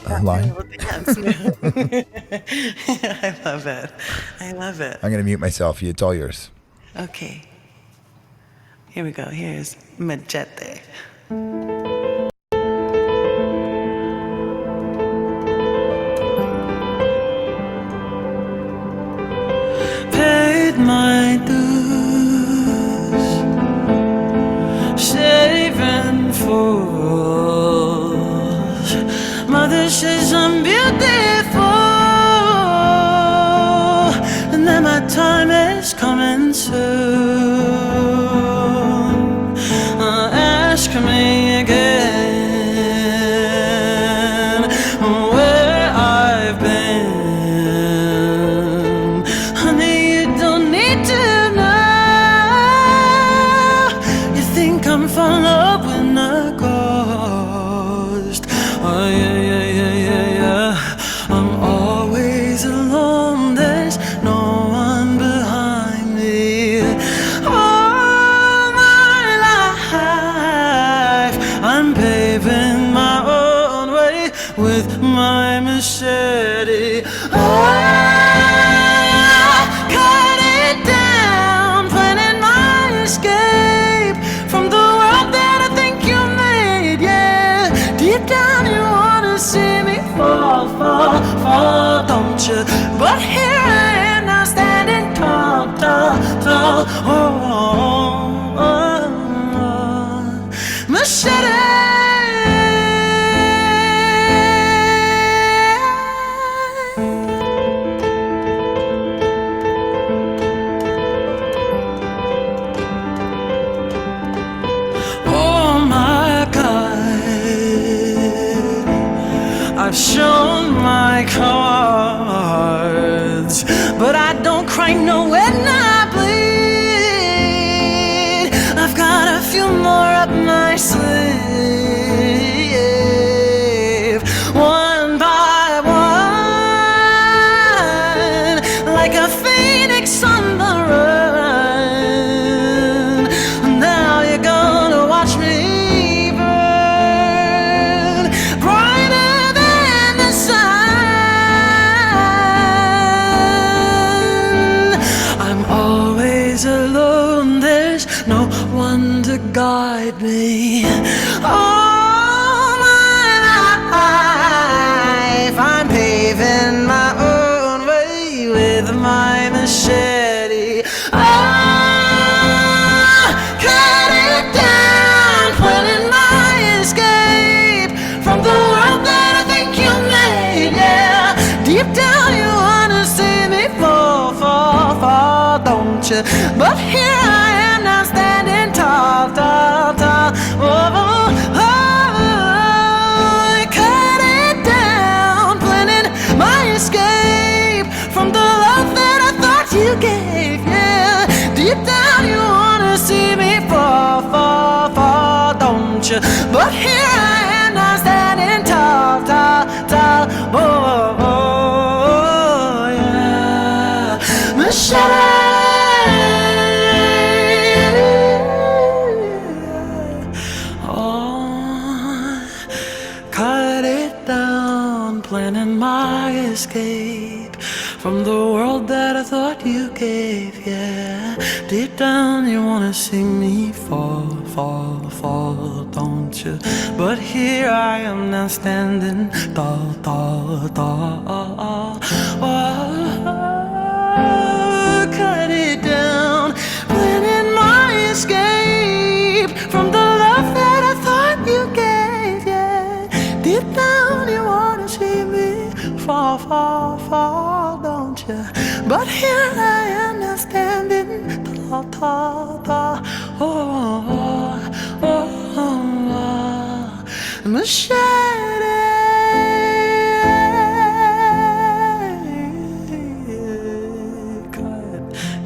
I love it. I love it. I'm going to mute myself. It's all yours. Okay. Here we go. Here's Machete. Paid my dues, saving fools. Mother says I'm beautiful, and that my time is coming soon. Ask me with my machete. Cut it down, planning my escape from the world that I think you made. Yeah, deep down you wanna see me fall, fall, fall, don't you? But here I am now standing tall, tall, tall. Machete. Oh my God, I've shown my cards, but I don't cry no when I bleed. I've got a few more up my sleeve, one by one, like a phoenix on the run. Now you're gonna watch me burn brighter than the sun. I'm always alone, there's no one to guide me. All my life I'm paving my own way with my machete. Cut it down, planning my escape from the world that I think you made. Yeah, deep down you wanna see me fall, fall, fall, don't you? But here I am now standing tall, tall, tall. Oh, oh, oh. Cut it down, planning my escape from the love that I thought you gave. Yeah, deep down you wanna see me fall, fall, fall, don't you? But here I am now standing tall, tall, tall. Oh, oh, oh, yeah. Machete. Cut it down, planning my escape from the world that I thought you gave. Yeah, deep down you wanna see me fall, fall, fall, don't you? But here I am now standing tall, tall, tall. Cut it down, planning my escape from the love that I thought you gave. Yeah, deep down you wanna see me fall, fall, fall, don't you? But here I am now standing tall, tall, tall. Oh, oh, oh, oh, oh. Machete.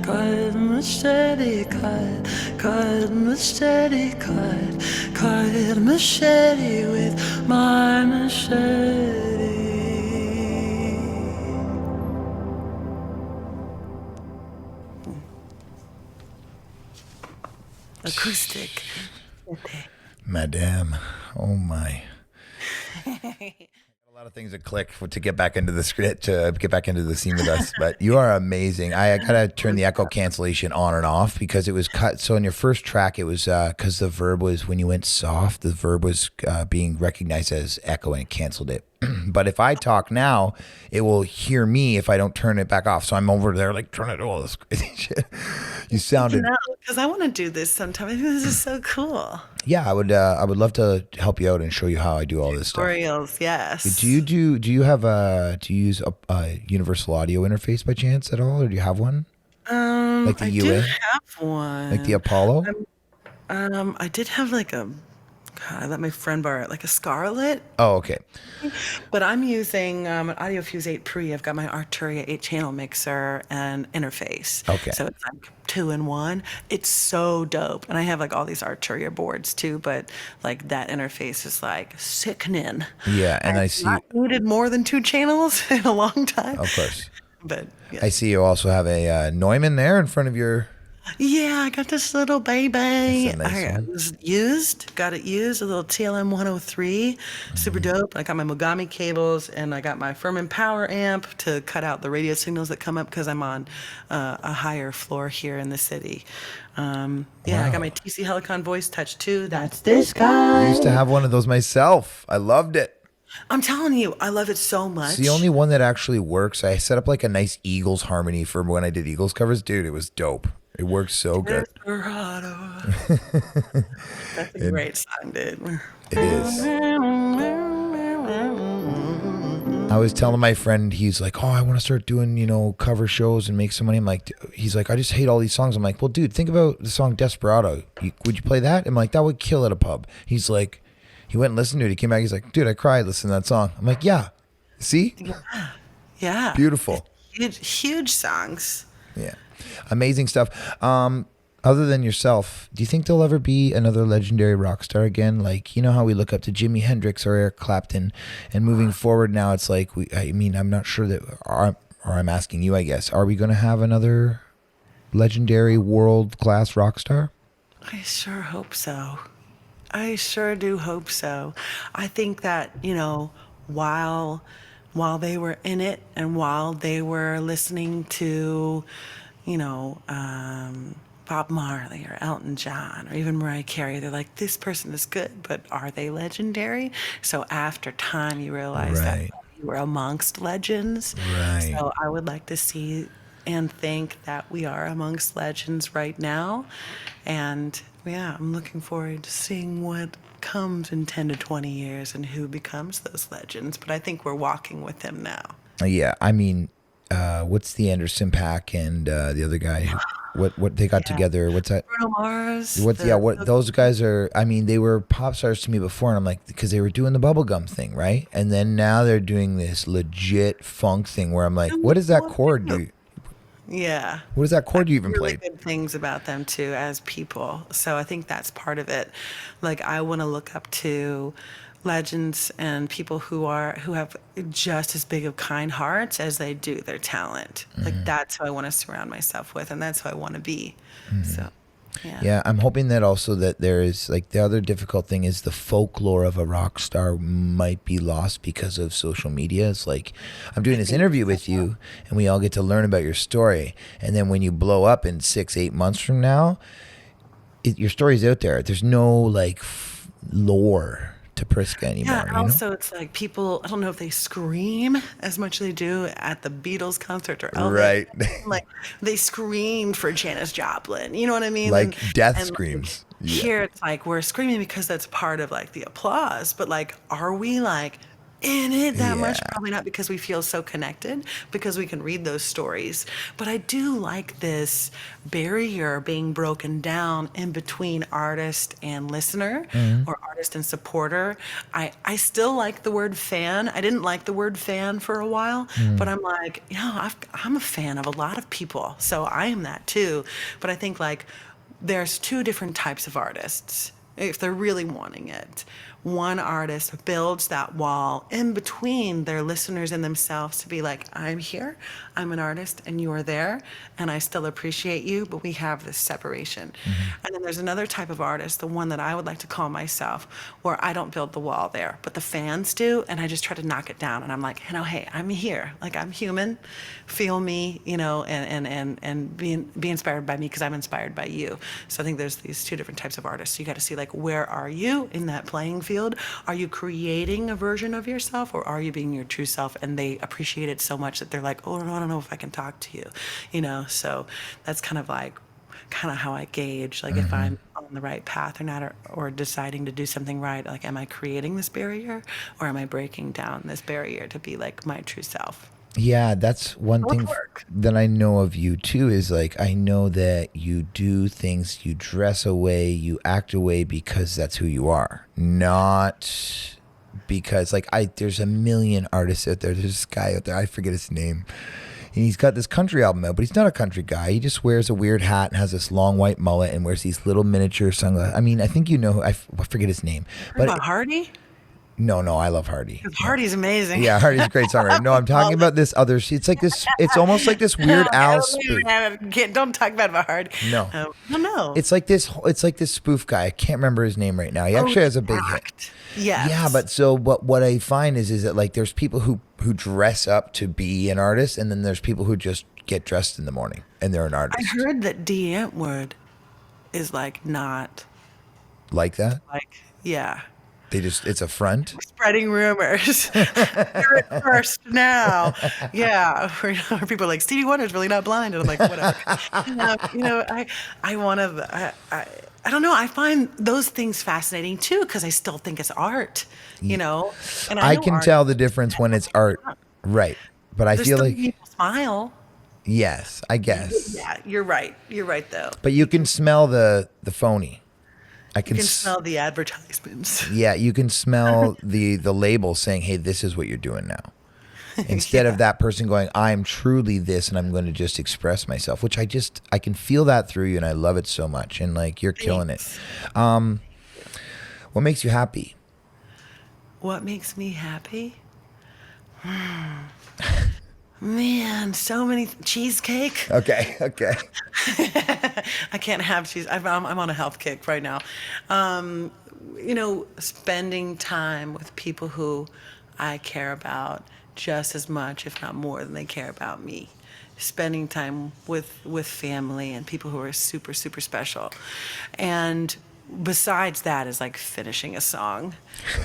Cut, machete, cut, machete, cut machete with my machete. Acoustic. Madame. Oh my. A lot of things that click to get back into the script, to get back into the scene with us. But you are amazing. I gotta turn the echo cancellation on and off because it was cut. So in your first track, it was because the verb was, when you went soft, the verb was being recognized as echo and it canceled it. But if I talk now, it will hear me if I don't turn it back off. So I'm over there like trying to do all this crazy shit. You sounded. No, because I want to do this sometime. I think this is so cool. Yeah, I would love to help you out and show you how I do all this stuff. Tutorials, yes. Do you use a universal audio interface by chance at all, or do you have one? Like the I UA? do have one. Like the Apollo? I did have like a. God, I let my friend borrow it, like a Scarlett. Oh, okay. But I'm using an Audio Fuse 8 Pre. I've got my Arturia 8-channel mixer and interface. Okay. So it's like 2-in-1. It's so dope. And I have like all these Arturia boards too, but like that interface is like sickening. Yeah, and I see. I've not needed more than 2 channels in a long time. Of course. But yeah. I see you also have a Neumann there in front of your. Yeah, I got this little That's baby. a nice one. Got it used, a little TLM 103, super dope. I got my Mogami cables and I got my Furman power amp to cut out the radio signals that come up because I'm on a higher floor here in the city. Yeah, I got my Wow. TC Helicon Voice Touch 2. That's this I used to guy. have one of those myself. I loved it. I'm telling you, I love it so It's the only much. one that actually works. I set up like a nice Eagles harmony for when I did Eagles covers. Dude, it was dope. It worked so good. Desperado. That's a It great song, dude. it is. I was telling my friend, he's like, "Oh, I want to start doing, cover shows and make some money." I'm like, he's like, "I just hate all these songs." I'm like, "Well, dude, think about the song Desperado. Would you play that?" I'm like, "That would kill at a pub." He's like, he went and listened to it. He came back. He's like, "Dude, I cried listening to that song." I'm like, "Yeah, see, Yeah. beautiful, Huge, huge songs. yeah, amazing stuff." Other than yourself, do you think there'll ever be another legendary rock star again? Like, you know how we look up to Jimi Hendrix or Eric Clapton, and moving forward now, it's like I'm not sure that, or I'm asking you, I guess, are we going to have another legendary world class rock star? I sure hope so. I sure do hope so. I think that, while they were in it and while they were listening to, Bob Marley or Elton John or even Mariah Carey, they're like, this person is good, but are they legendary? So after time, you realize that Right, you were amongst legends. right. So I would like to see and think that we are amongst legends right now. And yeah, I'm looking forward to seeing what comes in 10 to 20 years and who becomes those legends. But I think we're walking with them now. Yeah, I mean, what's the Anderson Pack and the other guy? What they got Yeah. together? What's that? Bruno Mars, What those guys are? I mean, they were pop stars to me before, and I'm like, because they were doing the bubblegum thing, right? And then now they're doing this legit funk thing where I'm like, what is that chord do? yeah. What is that chord you even Really played? good things about them too as people. So I think that's part of it. Like I want to look up to legends and people who have just as big of kind hearts as they do their talent. Like that's who I want to surround myself with and that's who I want to be. So, yeah. Yeah, I'm hoping that also that there is like the other difficult thing is the folklore of a rock star might be lost because of social media. It's like I'm doing this interview with you and we all get to learn about your story. And then when you blow up in 6-8 months from now, your story's out there. There's no like lore to Prisca Yeah, anymore, and also it's like people, I don't know if they scream as much as they do at the Beatles concert or Elvis. Right. Like they screamed for Janis Joplin, you know what I mean? Like death And like screams. Yeah. here it's like we're screaming because that's part of like the applause, but like are we like in it that Yeah. much? Probably not because we feel so connected, because we can read those stories. But I do like this barrier being broken down in between artist and listener or artist and supporter. I still like the word fan. I didn't like the word fan for a while, but I'm like, I'm a fan of a lot of people. So I am that too. But I think like there's two different types of artists if they're really wanting it. One artist builds that wall in between their listeners and themselves to be like, I'm here, I'm an artist, and you are there, and I still appreciate you, but we have this separation. And then there's another type of artist, the one that I would like to call myself, where I don't build the wall there, but the fans do, and I just try to knock it down. And I'm like, hey, I'm here. Like, I'm human. Feel me, and be inspired by me because I'm inspired by you. So I think there's these two different types of artists. You got to see, like, where are you in that playing field? Are you creating a version of yourself or are you being your true self? And they appreciate it so much that they're like, oh, I don't know if I can talk to you, so that's kind of how I gauge, like if I'm on the right path or not, or deciding to do something right. Like, am I creating this barrier or am I breaking down this barrier to be like my true self? Yeah, that's one Both thing work. that I know of you too is like I know that you do things, you dress away, you act away because that's who you are, not because like there's a million artists out there. There's this guy out there, I forget his name. And he's got this country album out, but he's not a country guy. He just wears a weird hat and has this long white mullet and wears these little miniature sunglasses. I mean, I think I forget his name. Heard But about Hardy? No, I love Hardy. Because Hardy's amazing. Yeah, Hardy's a great songwriter. No, I'm talking about this other. It's like this. It's almost like this Weird Al spoof. Don't talk bad about Hardy. No, No. it's like this. It's like this spoof guy. I can't remember his name right now. He actually has a big hit. Yes. Yeah, but what I find is that like there's people who dress up to be an artist, and then there's people who just get dressed in the morning and they're an artist. I heard that D. Antwoord is like not Like that. like, yeah. It's a front. Spreading rumors. You're it first now. Yeah. Where people are like, Stevie Wonder's really not blind. And I'm like, whatever. I want to, I don't know. I find those things fascinating too, because I still think it's art, And I know can art, tell the difference when it's art. Right. But I there's feel still like, people smile. yes, I guess. Yeah, you're right. You're right, though. But you can smell the phony. I You can smell the advertisements. Yeah, you can smell the label saying, "Hey, this is what you're doing now." Instead of that person going, "I'm truly this, and I'm going to just express myself," which I can feel that through you, and I love it so much. And like you're killing it. What makes you happy? What makes me happy? Man, so many cheesecake. Okay. I can't have cheese. I'm on a health kick right now. Spending time with people who I care about just as much, if not more, than they care about me. Spending time with family and people who are super, super special. And besides that is like finishing a song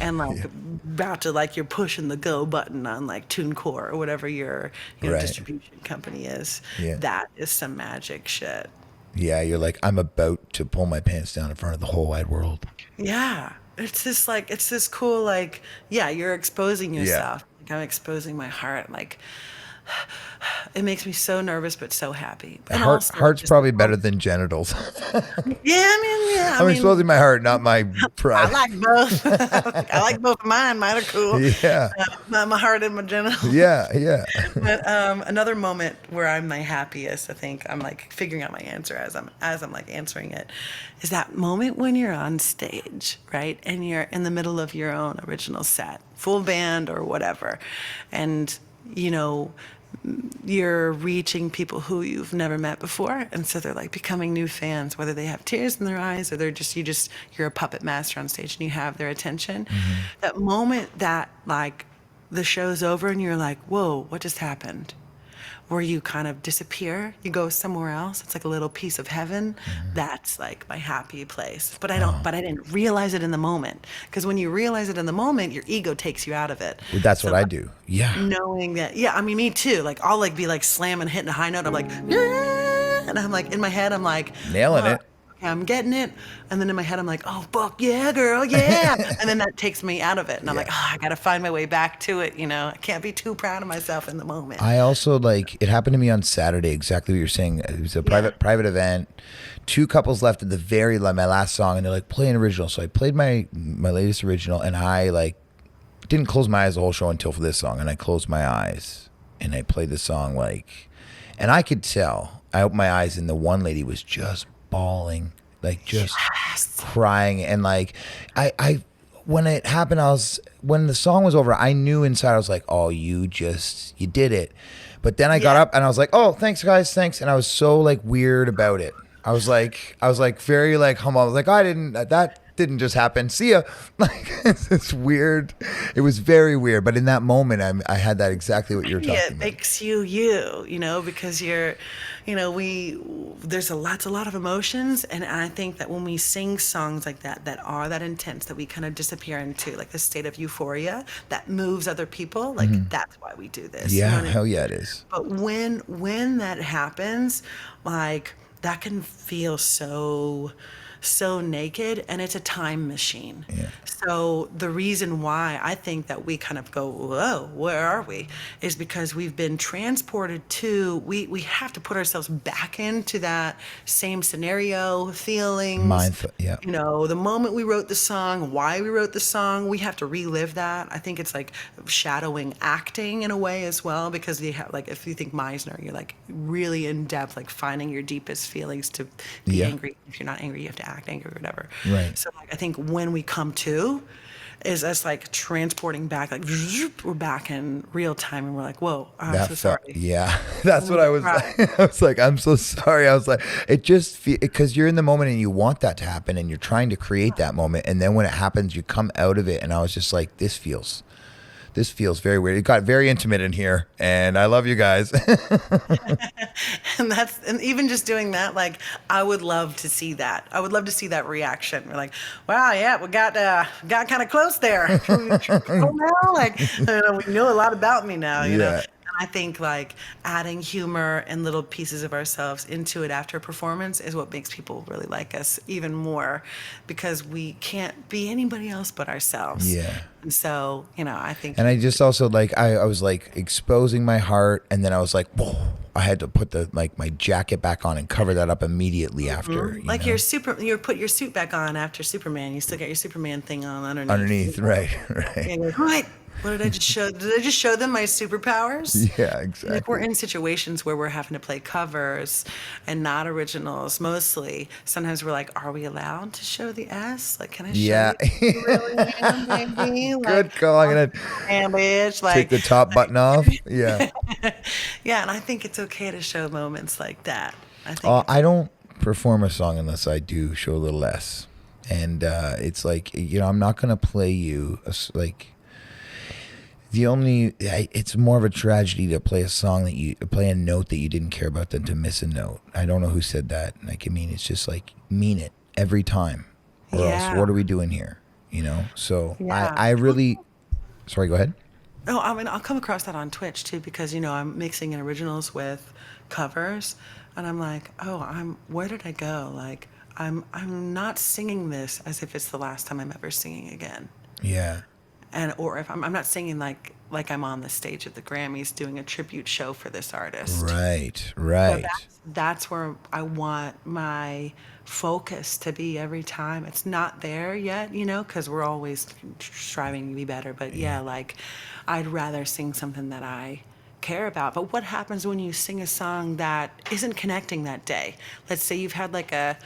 and like about to like you're pushing the go button on like TuneCore or whatever your Right. distribution company is. Yeah. That is some magic shit. Yeah, you're like, I'm about to pull my pants down in front of the whole wide world. Yeah. It's this cool, like, yeah, you're exposing yourself. Like I'm exposing my heart. Like, it makes me so nervous, but so happy. And Heart's probably better than genitals. I'm exposing my heart, not my pride. I like both. I like both of mine. Mine are cool. Yeah. My heart and my genitals. Yeah. But another moment where I'm my happiest, I think I'm like figuring out my answer as I'm like answering it, is that moment when you're on stage, right? And you're in the middle of your own original set, full band or whatever. And, you're reaching people who you've never met before, and so they're like becoming new fans, whether they have tears in their eyes or you're a puppet master on stage and you have their attention. That moment that like the show's over and you're like, whoa, what just happened? Where you kind of disappear, you go somewhere else. It's like a little piece of heaven. That's like my happy place. But I didn't realize it in the moment. Because when you realize it in the moment, your ego takes you out of it. Well, that's what I do. Yeah. Knowing that, me too. Like I'll like be like slamming, hitting a high note. I'm like, "Yeah," and I'm like in my head, I'm like Nailing it. Okay, I'm getting it. And then in my head, I'm like, oh, fuck yeah, girl, yeah. And then that takes me out of it. And I'm like, I got to find my way back to it. I can't be too proud of myself in the moment. I also it happened to me on Saturday, exactly what you're saying. It was a private event. 2 couples left at my last song, and they're like, play an original. So I played my latest original, and I didn't close my eyes the whole show until for this song. And I closed my eyes and I played the song and I could tell. I opened my eyes and the one lady was just bawling, just crying. And I when it happened, when the song was over, I knew inside, I was like, oh, you did it. But then I got up and I was like, oh, thanks guys, thanks. And I was so weird about it. I was very humble. I was like, that didn't just happen. See ya. It's weird. It was very weird. But in that moment, I had that exactly what you're talking about. It makes you, because you're, there's a lot of emotions. And I think that when we sing songs like that are that intense, that we kind of disappear into the state of euphoria that moves other people, that's why we do this. Yeah, hell yeah, it is. But when that happens, that can feel so naked, and it's a time machine. Yeah. So the reason why I think that we kind of go, whoa, where are we? Is because we've been transported we have to put ourselves back into that same scenario, feelings. Yeah. The moment we wrote the song, why we wrote the song, we have to relive that. I think it's shadowing acting in a way as well, because you have if you think Meisner, you're really in depth, finding your deepest feelings to be angry. If you're not angry, you have to act angry or whatever. Right. So I think when we come to, is us like transporting back, like we're back in real time, and we're like, whoa, I'm That so felt, sorry. yeah. That's I'm what gonna I was. cry. I was like, I'm so sorry. I was like, it just because you're in the moment and you want that to happen and you're trying to create that moment, and then when it happens, you come out of it, and I was just like, this feels very weird. It got very intimate in here, and I love you guys. And even just doing that, like I would love to see that. I would love to see that reaction. We're like, wow, yeah, we got kind of close there. Should we go now? Like, we know a lot about me now, you know. Yeah. And I think like adding humor and little pieces of ourselves into it after a performance is what makes people really like us even more, because we can't be anybody else but ourselves. Yeah. And so, I think And I just also like I was like exposing my heart, and then I was like, whoa, I had to put the like my jacket back on and cover that up immediately after, you like know, you put your suit back on after Superman. You still got your Superman thing on underneath. underneath, right, right. Yeah, you're like, what? What did I just show? Did I just show them my superpowers? Yeah, Like we're exactly. in situations where we're having to play covers and not originals mostly. Sometimes we're like, are we allowed to show the S? Like, can I show Yeah. you who I really am, baby? Like, Good call. I'm I'm gonna Superman, bitch. take the top button off. Yeah. Yeah, and I think it's okay to show moments like that. I think it's I don't perform a song unless I do show a little less. And it's like, I'm not going to play you like it's more of a tragedy to play a song that you play a note that you didn't care about than to miss a note. I don't know who said that. Like, I mean, it's just like, mean it every time, or else yeah, what are we doing here? So I, yeah. I really, sorry, go ahead. Oh, I mean, I'll come across that on Twitch too, because I'm mixing in originals with covers, and I'm like, oh, where did I go? Like, I'm not singing this as if it's the last time I'm ever singing again, Yeah. and or if I'm not singing like I'm on the stage at the Grammys doing a tribute show for this artist. Right. So Right. that's where I want my focus to be every time. It's not there yet, because we're always striving to be better. But yeah, like I'd rather sing something that I care about. But what happens when you sing a song that isn't connecting that day? Let's say you've had like a,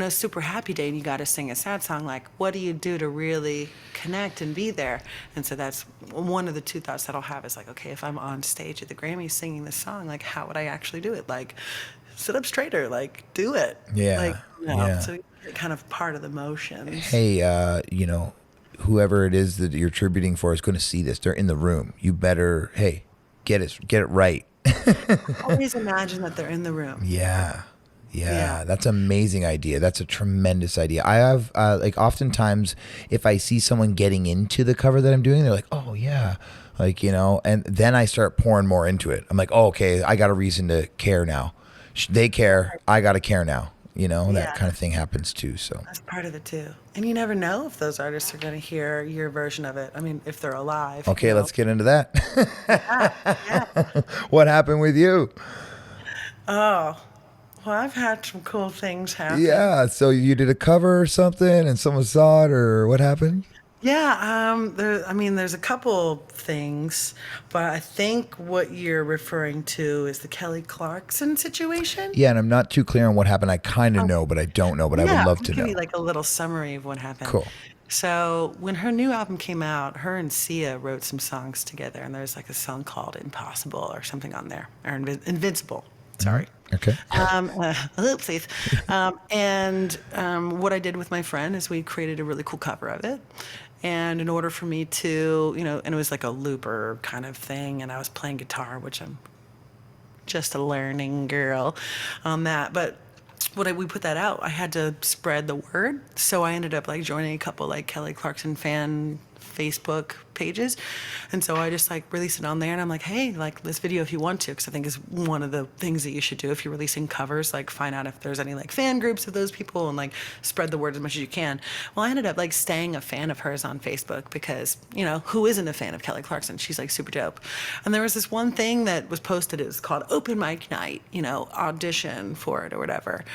super happy day and you got to sing a sad song. Like, what do you do to really connect and be there? And so that's one of the two thoughts that I'll have is like, okay, if I'm on stage at the Grammys singing this song, like, how would I actually do it? Like, sit up straighter, like, do it. Like, Yeah. Yeah. so kind of part of the motions. Hey, whoever it is that you're tributing for is going to see this. They're in the room. You better, hey, get it right. Always imagine that they're in the room. Yeah. Yeah, Yeah. that's an amazing idea. That's a tremendous idea. I have like oftentimes if I see someone getting into the cover that I'm doing, they're like, "Oh yeah," like and then I start pouring more into it. I'm like, "Oh, okay, I got a reason to care now. They care, I got to care now." That Yeah. kind of thing happens too. So That's part of it too. And you never know if those artists are going to hear your version of it. I mean, if they're alive. okay, let's get into that. Yeah, yeah. What happened with you? Oh, well, I've had some cool things happen. Yeah, so you did a cover or something, and someone saw it, or what happened? Yeah, there's a couple things, but I think what you're referring to is the Kelly Clarkson situation. Yeah, and I'm not too clear on what happened. I kind of know, but I don't know. But I would Yeah, love I'll to give know. you like a little summary of what happened. Cool. So when her new album came out, her and Sia wrote some songs together, and there's like a song called "Impossible" or something on there, or "Invincible." Sorry. Okay. Oopsies. And what I did with my friend is we created a really cool cover of it. And in order for me to, and it was like a looper kind of thing, and I was playing guitar, which I'm just a learning girl on that. But we put that out, I had to spread the word. So I ended up like joining a couple like Kelly Clarkson fan Facebook pages. And so I just like released it on there, and I'm like, hey, like this video if you want to, because I think is one of the things that you should do if you're releasing covers, like find out if there's any like fan groups of those people and like spread the word as much as you can. Well, I ended up like staying a fan of hers on Facebook because, who isn't a fan of Kelly Clarkson? She's like super dope. And there was this one thing that was posted, it was called Open Mic Night, audition for it or whatever.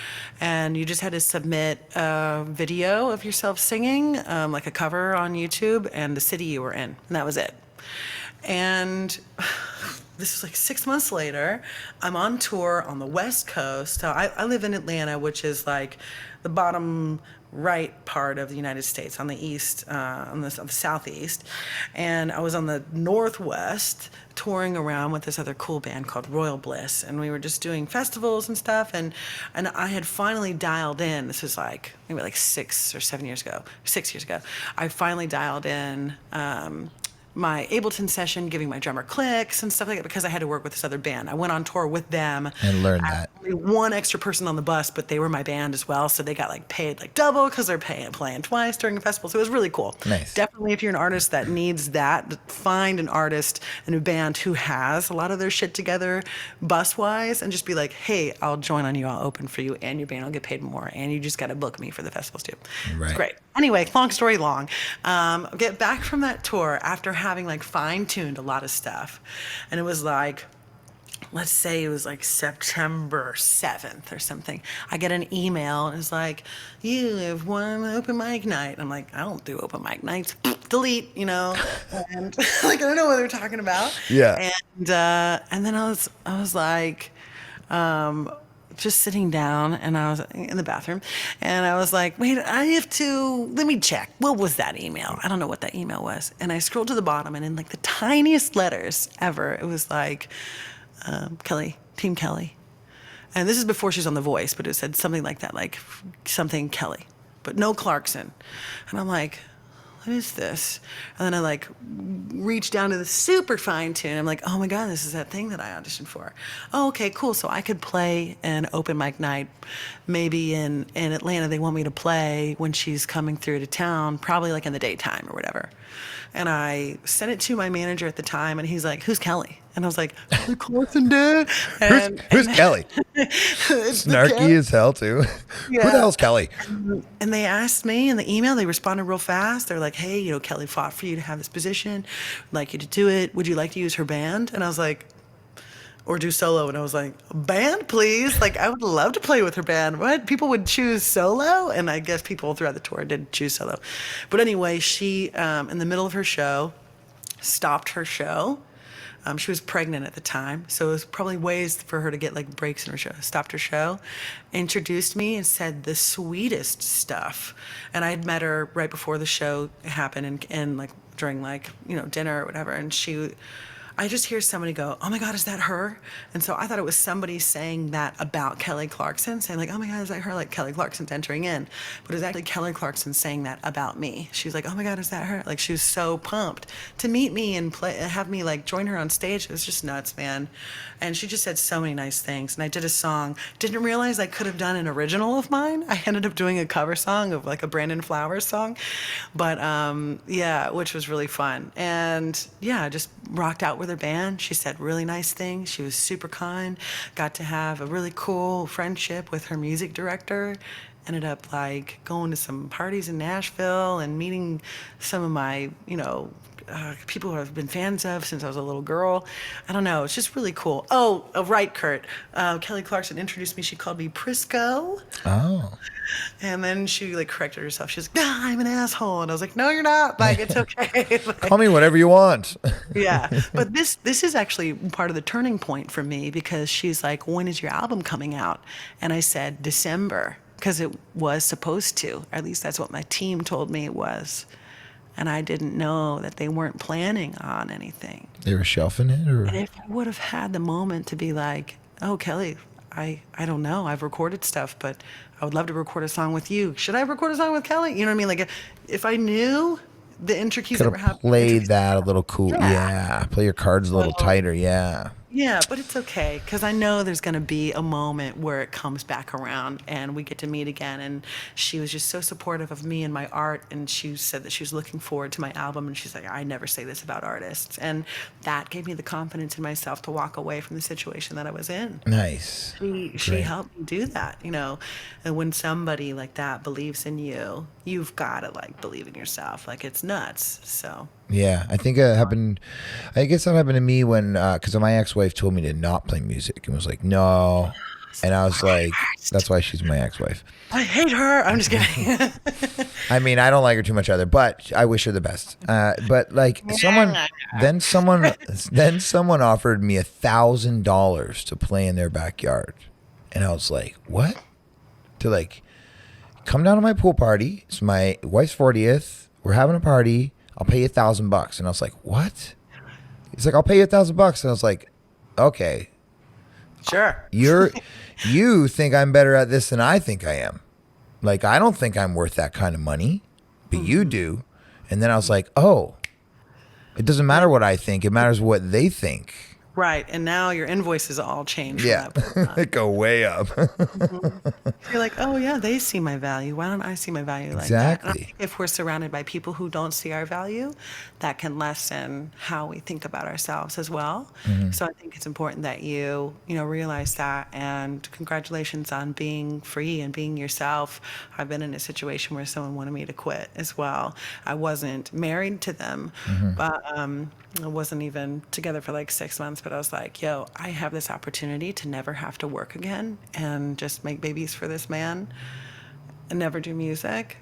And you just had to submit a video of yourself singing, like a cover on YouTube and the city you were in. And that was it. And this was like 6 months later. I'm on tour on the West Coast. So I live in Atlanta, which is like the bottom right part of the United States on the east, on the southeast. And I was on the northwest touring around with this other cool band called Royal Bliss. And we were just doing festivals and stuff. And I had finally dialed in. This was like maybe like 6 years ago. I finally dialed in. My Ableton session, giving my drummer clicks and stuff like that because I had to work with this other band. I went on tour with them And learn I that. had only one extra person on the bus, but they were my band as well, so they got like paid like double because they're playing twice during a festival. So it was really cool. Nice. Definitely, if you're an artist that needs that, find an artist and a band who has a lot of their shit together, bus wise, and just be like, hey, I'll join on you, I'll open for you, and your band will get paid more, and you just got to book me for the festivals too. Right. It's great. Anyway, long story long. Get back from that tour after having like fine-tuned a lot of stuff, and it was like, let's say it was like September 7th or something. I get an email and it's like, you have one open mic night. I'm like, I don't do open mic nights. Delete, you know, and like I don't know what they're talking about. Yeah. And then I was like, just sitting down, and I was in the bathroom, and I was like, wait, let me check. What was that email? I don't know what that email was. And I scrolled to the bottom, and in like the tiniest letters ever, it was like, Kelly, Team Kelly. And this is before she's on The Voice, but it said something like that, like something Kelly, but no Clarkson. And I'm like, what is this? And then I like reach down to the super fine tune. I'm like, oh my God, this is that thing that I auditioned for. Oh, okay, cool. So I could play an open mic night maybe in Atlanta. They want me to play when she's coming through to town, probably like in the daytime or whatever. And I sent it to my manager at the time, and he's like, who's Kelly? And I was like, Kelly Clarkson, dude. Who's Kelly? Snarky as hell, too. Yeah. Who the hell's Kelly? And they asked me in the email, they responded real fast. They're like, hey, you know, Kelly fought for you to have this position. I'd like you to do it. Would you like to use her band? And I was like, or do solo. And I was like, band, please. Like, I would love to play with her band. What? People would choose solo? And I guess people throughout the tour did choose solo. But anyway, she, in the middle of her show, stopped her show. She was pregnant at the time, so it was probably ways for her to get like breaks in her show. Stopped her show, introduced me, and said the sweetest stuff. And I had met her right before the show happened, and like during like, you know, dinner or whatever. And I just hear somebody go, oh my God, is that her? And so I thought it was somebody saying that about Kelly Clarkson, saying like, oh my God, is that her? Like Kelly Clarkson's entering in. But it was actually Kelly Clarkson saying that about me. She was like, oh my God, is that her? Like she was so pumped to meet me and have me like join her on stage. It was just nuts, man. And she just said so many nice things. And I did a song. Didn't realize I could have done an original of mine. I ended up doing a cover song of like a Brandon Flowers song. But yeah, which was really fun. And yeah, I just rocked out with her band. She said really nice things. She was super kind. Got to have a really cool friendship with her music director. Ended up like going to some parties in Nashville and meeting some of my, you know, people who I've been fans of since I was a little girl. I don't know. It's just really cool. Oh, right, Kurt. Kelly Clarkson introduced me. She called me Prisca. Oh. And then she like corrected herself. She was like, nah, I'm an asshole. And I was like, no, you're not. Like, it's okay. Like, Call me whatever you want. yeah. But this is actually part of the turning point for me, because she's like, when is your album coming out? And I said, December, because it was supposed to. Or at least that's what my team told me it was. And I didn't know that they weren't planning on anything. They were shelving it? Or? And if I would have had the moment to be like, oh, Kelly, I don't know. I've recorded stuff, but I would love to record a song with you. Should I record a song with Kelly? You know what I mean? Like, if I knew the intricacies that were happening. Played that a little cool. Yeah. Play your cards a little tighter. Yeah. Yeah, but it's okay, because I know there's going to be a moment where it comes back around and we get to meet again. And she was just so supportive of me and my art, and she said that she was looking forward to my album, and she's like, I never say this about artists. And that gave me the confidence in myself to walk away from the situation that I was in. Nice. She helped me do that, you know. And when somebody like that believes in you, you've got to like believe in yourself. Like, it's nuts. So yeah, I think it happened. I guess that happened to me when, because my ex-wife told me to not play music and was like, no, And I was like, that's why she's my ex-wife. I hate her. I'm just kidding. I mean, I don't like her too much either, but I wish her the best. But like then someone offered me $1,000 to play in their backyard. And I was like, what? To like, come down to my pool party. It's my wife's 40th. We're having a party. I'll pay you $1,000. And I was like, what? He's like, I'll pay you $1,000. And I was like, okay. Sure. You think I'm better at this than I think I am. Like, I don't think I'm worth that kind of money, but you do. And then I was like, oh, it doesn't matter what I think. It matters what they think. Right. And now your invoices all change. Yeah. They go way up. You're like, oh, yeah, they see my value. Why don't I see my value like that? And I think if we're surrounded by people who don't see our value, that can lessen how we think about ourselves as well. So I think it's important that you realize that. And congratulations on being free and being yourself. I've been in a situation where someone wanted me to quit as well. I wasn't married to them, but I wasn't even together for like 6 months, but I was like, yo, I have this opportunity to never have to work again and just make babies for this man and never do music.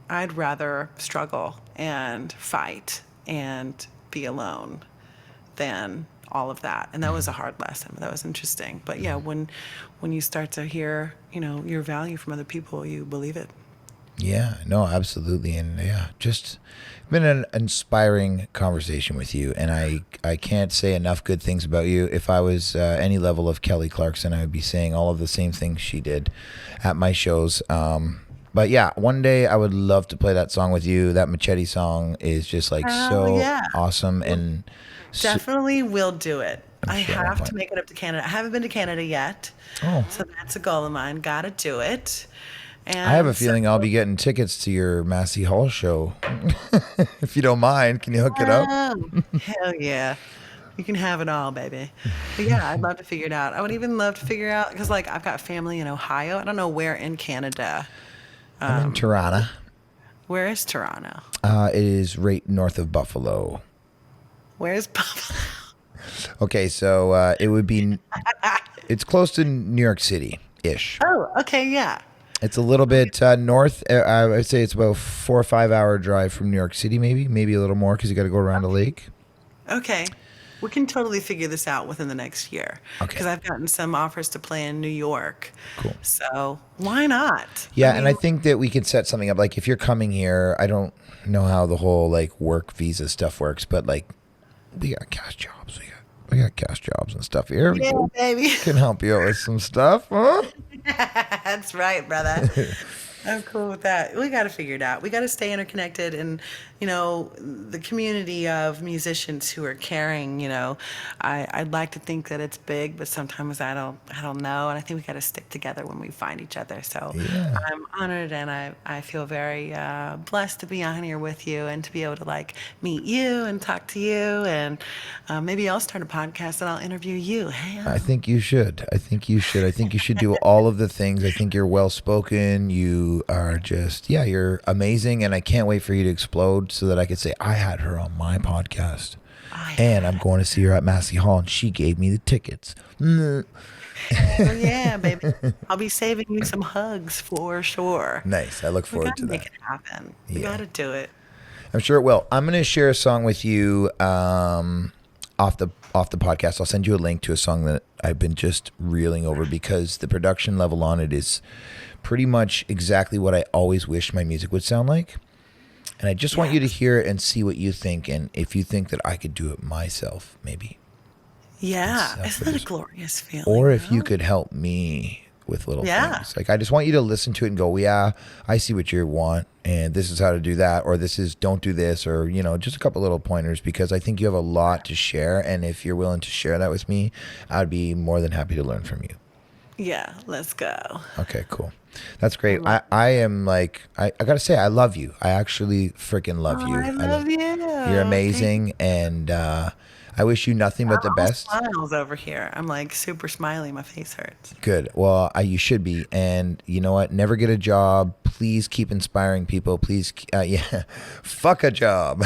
I'd rather struggle and fight and be alone than all of that. And that was a hard lesson, but that was interesting. But yeah, when you start to hear, your value from other people, you believe it. Yeah, no, absolutely. And yeah, just been an inspiring conversation with you. And I can't say enough good things about you. If I was any level of Kelly Clarkson, I would be saying all of the same things she did at my shows. But yeah, one day I would love to play that song with you. That Machete song is just like awesome. And definitely will do it. I sure have to make it up to Canada. I haven't been to Canada yet. Oh. So that's a goal of mine. Gotta do it. And I have a feeling I'll be getting tickets to your Massey Hall show. If you don't mind, can you hook it up? Hell yeah. You can have it all, baby. But yeah, I'd love to figure it out. I would even love to figure out, because like I've got family in Ohio. I don't know where in Canada. I'm in Toronto. Where is Toronto? It is right north of Buffalo. Where's Buffalo? Okay, so it would be, it's close to New York City-ish. Oh, okay, yeah. It's a little bit north. I would say it's about 4 or 5 hour drive from New York City, maybe a little more because you got to go around the lake. Okay. We can totally figure this out within the next year. Okay. Because I've gotten some offers to play in New York. Cool. So why not? Yeah, and I think that we could set something up. Like if you're coming here, I don't know how the whole like work visa stuff works, but like we got cash jobs. We got cash jobs and stuff here. Yeah, baby. Can help you out with some stuff, huh? That's right, brother. I'm cool with that. We got to figure it out. We got to stay interconnected, and the community of musicians who are caring. I'd like to think that it's big, but sometimes I don't know. And I think we got to stick together when we find each other. So yeah. I'm honored, and I feel very blessed to be on here with you and to be able to like meet you and talk to you, and maybe I'll start a podcast and I'll interview you. Hey, I think you should. I think you should do all of the things. I think you're well spoken. You are just, you're amazing. And I can't wait for you to explode so that I could say, I had her on my podcast. And I'm going to see her at Massey Hall and she gave me the tickets. Oh, yeah, baby. I'll be saving you some hugs for sure. Nice. I look forward to that. Make it happen. We got to do it. I'm sure it will. I'm going to share a song with you off the podcast. I'll send you a link to a song that I've been just reeling over because the production level on it is pretty much exactly what I always wished my music would sound like. And I just want you to hear it and see what you think, and if you think that I could do it myself, maybe. Yeah. Isn't that a glorious feeling? Or if you could help me with little things. Like, I just want you to listen to it and go, yeah, I see what you want, and this is how to do that, or this is don't do this, or, just a couple little pointers, because I think you have a lot to share, and if you're willing to share that with me, I'd be more than happy to learn from you. Yeah, let's go. Okay, cool. That's great. I am like, I got to say, I love you. I actually freaking love you. I love you. You're amazing. And I wish you nothing but the best. Smiles over here. I'm like super smiley. My face hurts. Good. Well, you should be. And you know what? Never get a job please keep inspiring people. Please, yeah, fuck a job.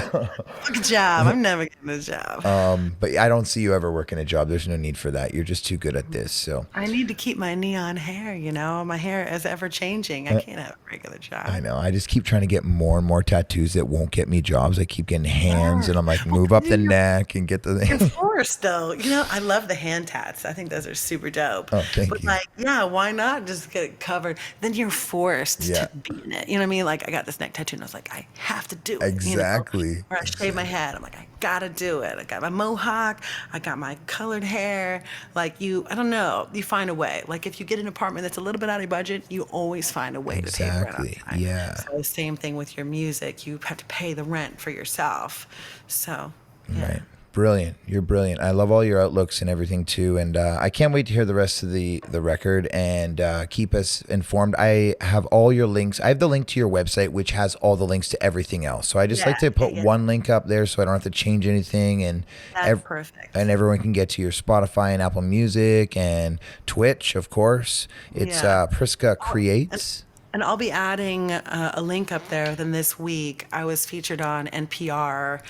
Good job. I'm never getting a job. But I don't see you ever working a job. There's no need for that. You're just too good at this. So I need to keep my neon hair, you know. My hair is ever changing. I can't have a regular job. I know. I just keep trying to get more and more tattoos that won't get me jobs. I keep getting hands, and I'm like, Well, move up the neck and get the you're thing. forced though. You know, I love the hand tats. I think those are super dope. Oh, thank But you. like, yeah, why not just get it covered? Then you're forced Yeah. to be in it. You know what I mean? Like I got this neck tattoo and I was like, I have to do it. Exactly. You know? Or I shave my head. I'm like, I gotta do it. I got my mohawk. I got my colored hair. Like I don't know. You find a way. Like if you get an apartment that's a little bit out of your budget, you always find a way to pay rent on Exactly. time. Yeah. So the same thing with your music. You have to pay the rent for yourself. So yeah. Right. Brilliant. You're brilliant. I love all your outlooks and everything too. And I can't wait to hear the rest of the record and keep us informed. I have all your links. I have the link to your website, which has all the links to everything else. So I just like to put one link up there so I don't have to change anything. And That's perfect. And everyone can get to your Spotify and Apple Music and Twitch, of course. It's Yeah. Prisca Creates. And I'll be adding a link up there within this week. I was featured on NPR.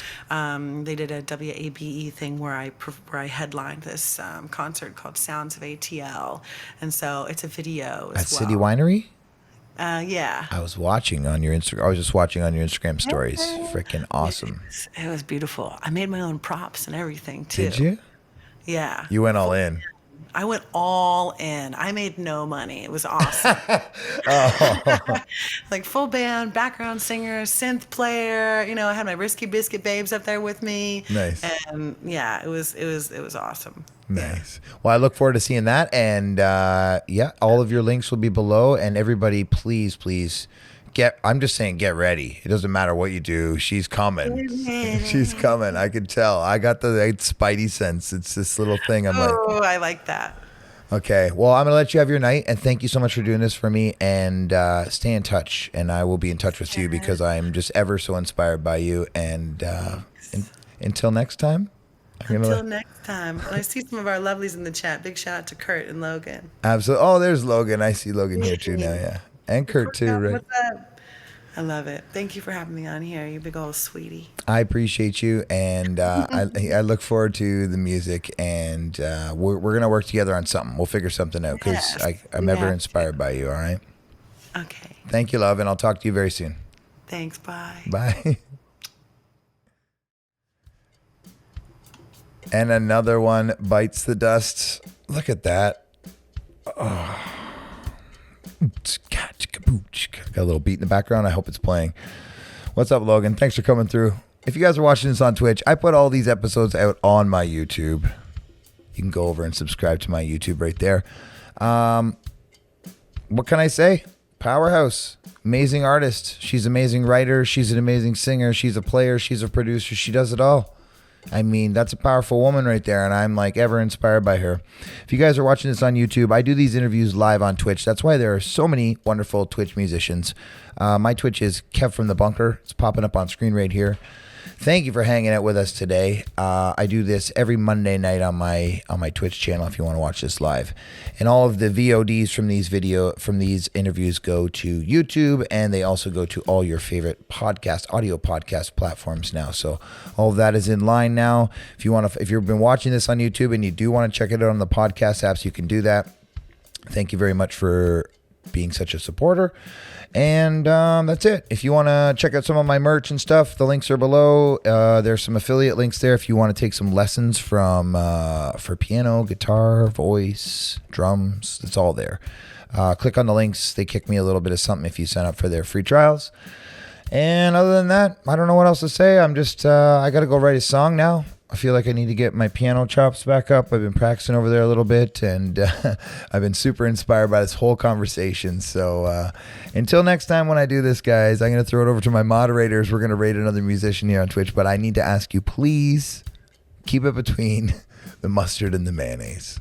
They did a WABE thing where I headlined this concert called Sounds of ATL, and so it's a video as At well. City Winery? Yeah. I was watching on your Instagram. I was just watching on your Instagram stories. Freaking awesome. It was beautiful. I made my own props and everything too. Did you? Yeah. You went all in. I went all in. I made no money. It was awesome. Like full band, background singer, synth player. You know, I had my Risky Biscuit babes up there with me. Nice. And yeah, it was awesome. Nice. Well, I look forward to seeing that. And yeah, all of your links will be below. And everybody, please I'm just saying, get ready. It doesn't matter what you do. She's coming. She's coming. I could tell. I got the spidey sense. It's this little thing. I'm like, Oh, I like that. okay. Well, I'm going to let you have your night. And thank you so much for doing this for me. And stay in touch. And I will be in touch with you because I'm just ever so inspired by you. And until next time. Until next time. And I see some of our lovelies in the chat. Big shout out to Kurt and Logan. Absolutely. Oh, there's Logan. I see Logan here too now. Yeah. And Kurt too, right? What's up? I love it. Thank you for having me on here, you big old sweetie. I appreciate you, and I look forward to the music, and we're gonna work together on something. We'll figure something out because Yes, I'm ever inspired by you. All right. Okay. Thank you, love, and I'll talk to you very soon. Thanks. Bye. Bye. And another one bites the dust. Look at that. Got a little beat in the background. I hope it's playing. What's up, Logan? Thanks for coming through. If you guys are watching this on Twitch, I put all these episodes out on my YouTube. You can go over and subscribe to my YouTube right there. What can I say? Powerhouse. Amazing artist. She's an amazing writer. She's an amazing singer. She's a player. She's a producer. She does it all. I mean, that's a powerful woman right there, and I'm like ever inspired by her. If you guys are watching this on YouTube, I do these interviews live on Twitch. That's why there are so many wonderful Twitch musicians. My Twitch is Kev from the Bunker. It's popping up on screen right here. Thank you for hanging out with us today. I do this every Monday night on my Twitch channel if you want to watch this live. And all of the VODs from these interviews go to YouTube, and they also go to all your favorite audio podcast platforms now. So all of that is in line now. If you've been watching this on YouTube and you do want to check it out on the podcast apps, you can do that. Thank you very much for being such a supporter. And that's it. If you want to check out some of my merch and stuff, the links are below. There's some affiliate links there if you want to take some lessons for piano, guitar, voice, drums. It's all there. Click on the links. They kick me a little bit of something if you sign up for their free trials. And other than that, I don't know what else to say. I'm just, I got to go write a song now. I feel like I need to get my piano chops back up. I've been practicing over there a little bit, and I've been super inspired by this whole conversation. So until next time when I do this, guys, I'm going to throw it over to my moderators. We're going to rate another musician here on Twitch, but I need to ask you, please keep it between the mustard and the mayonnaise.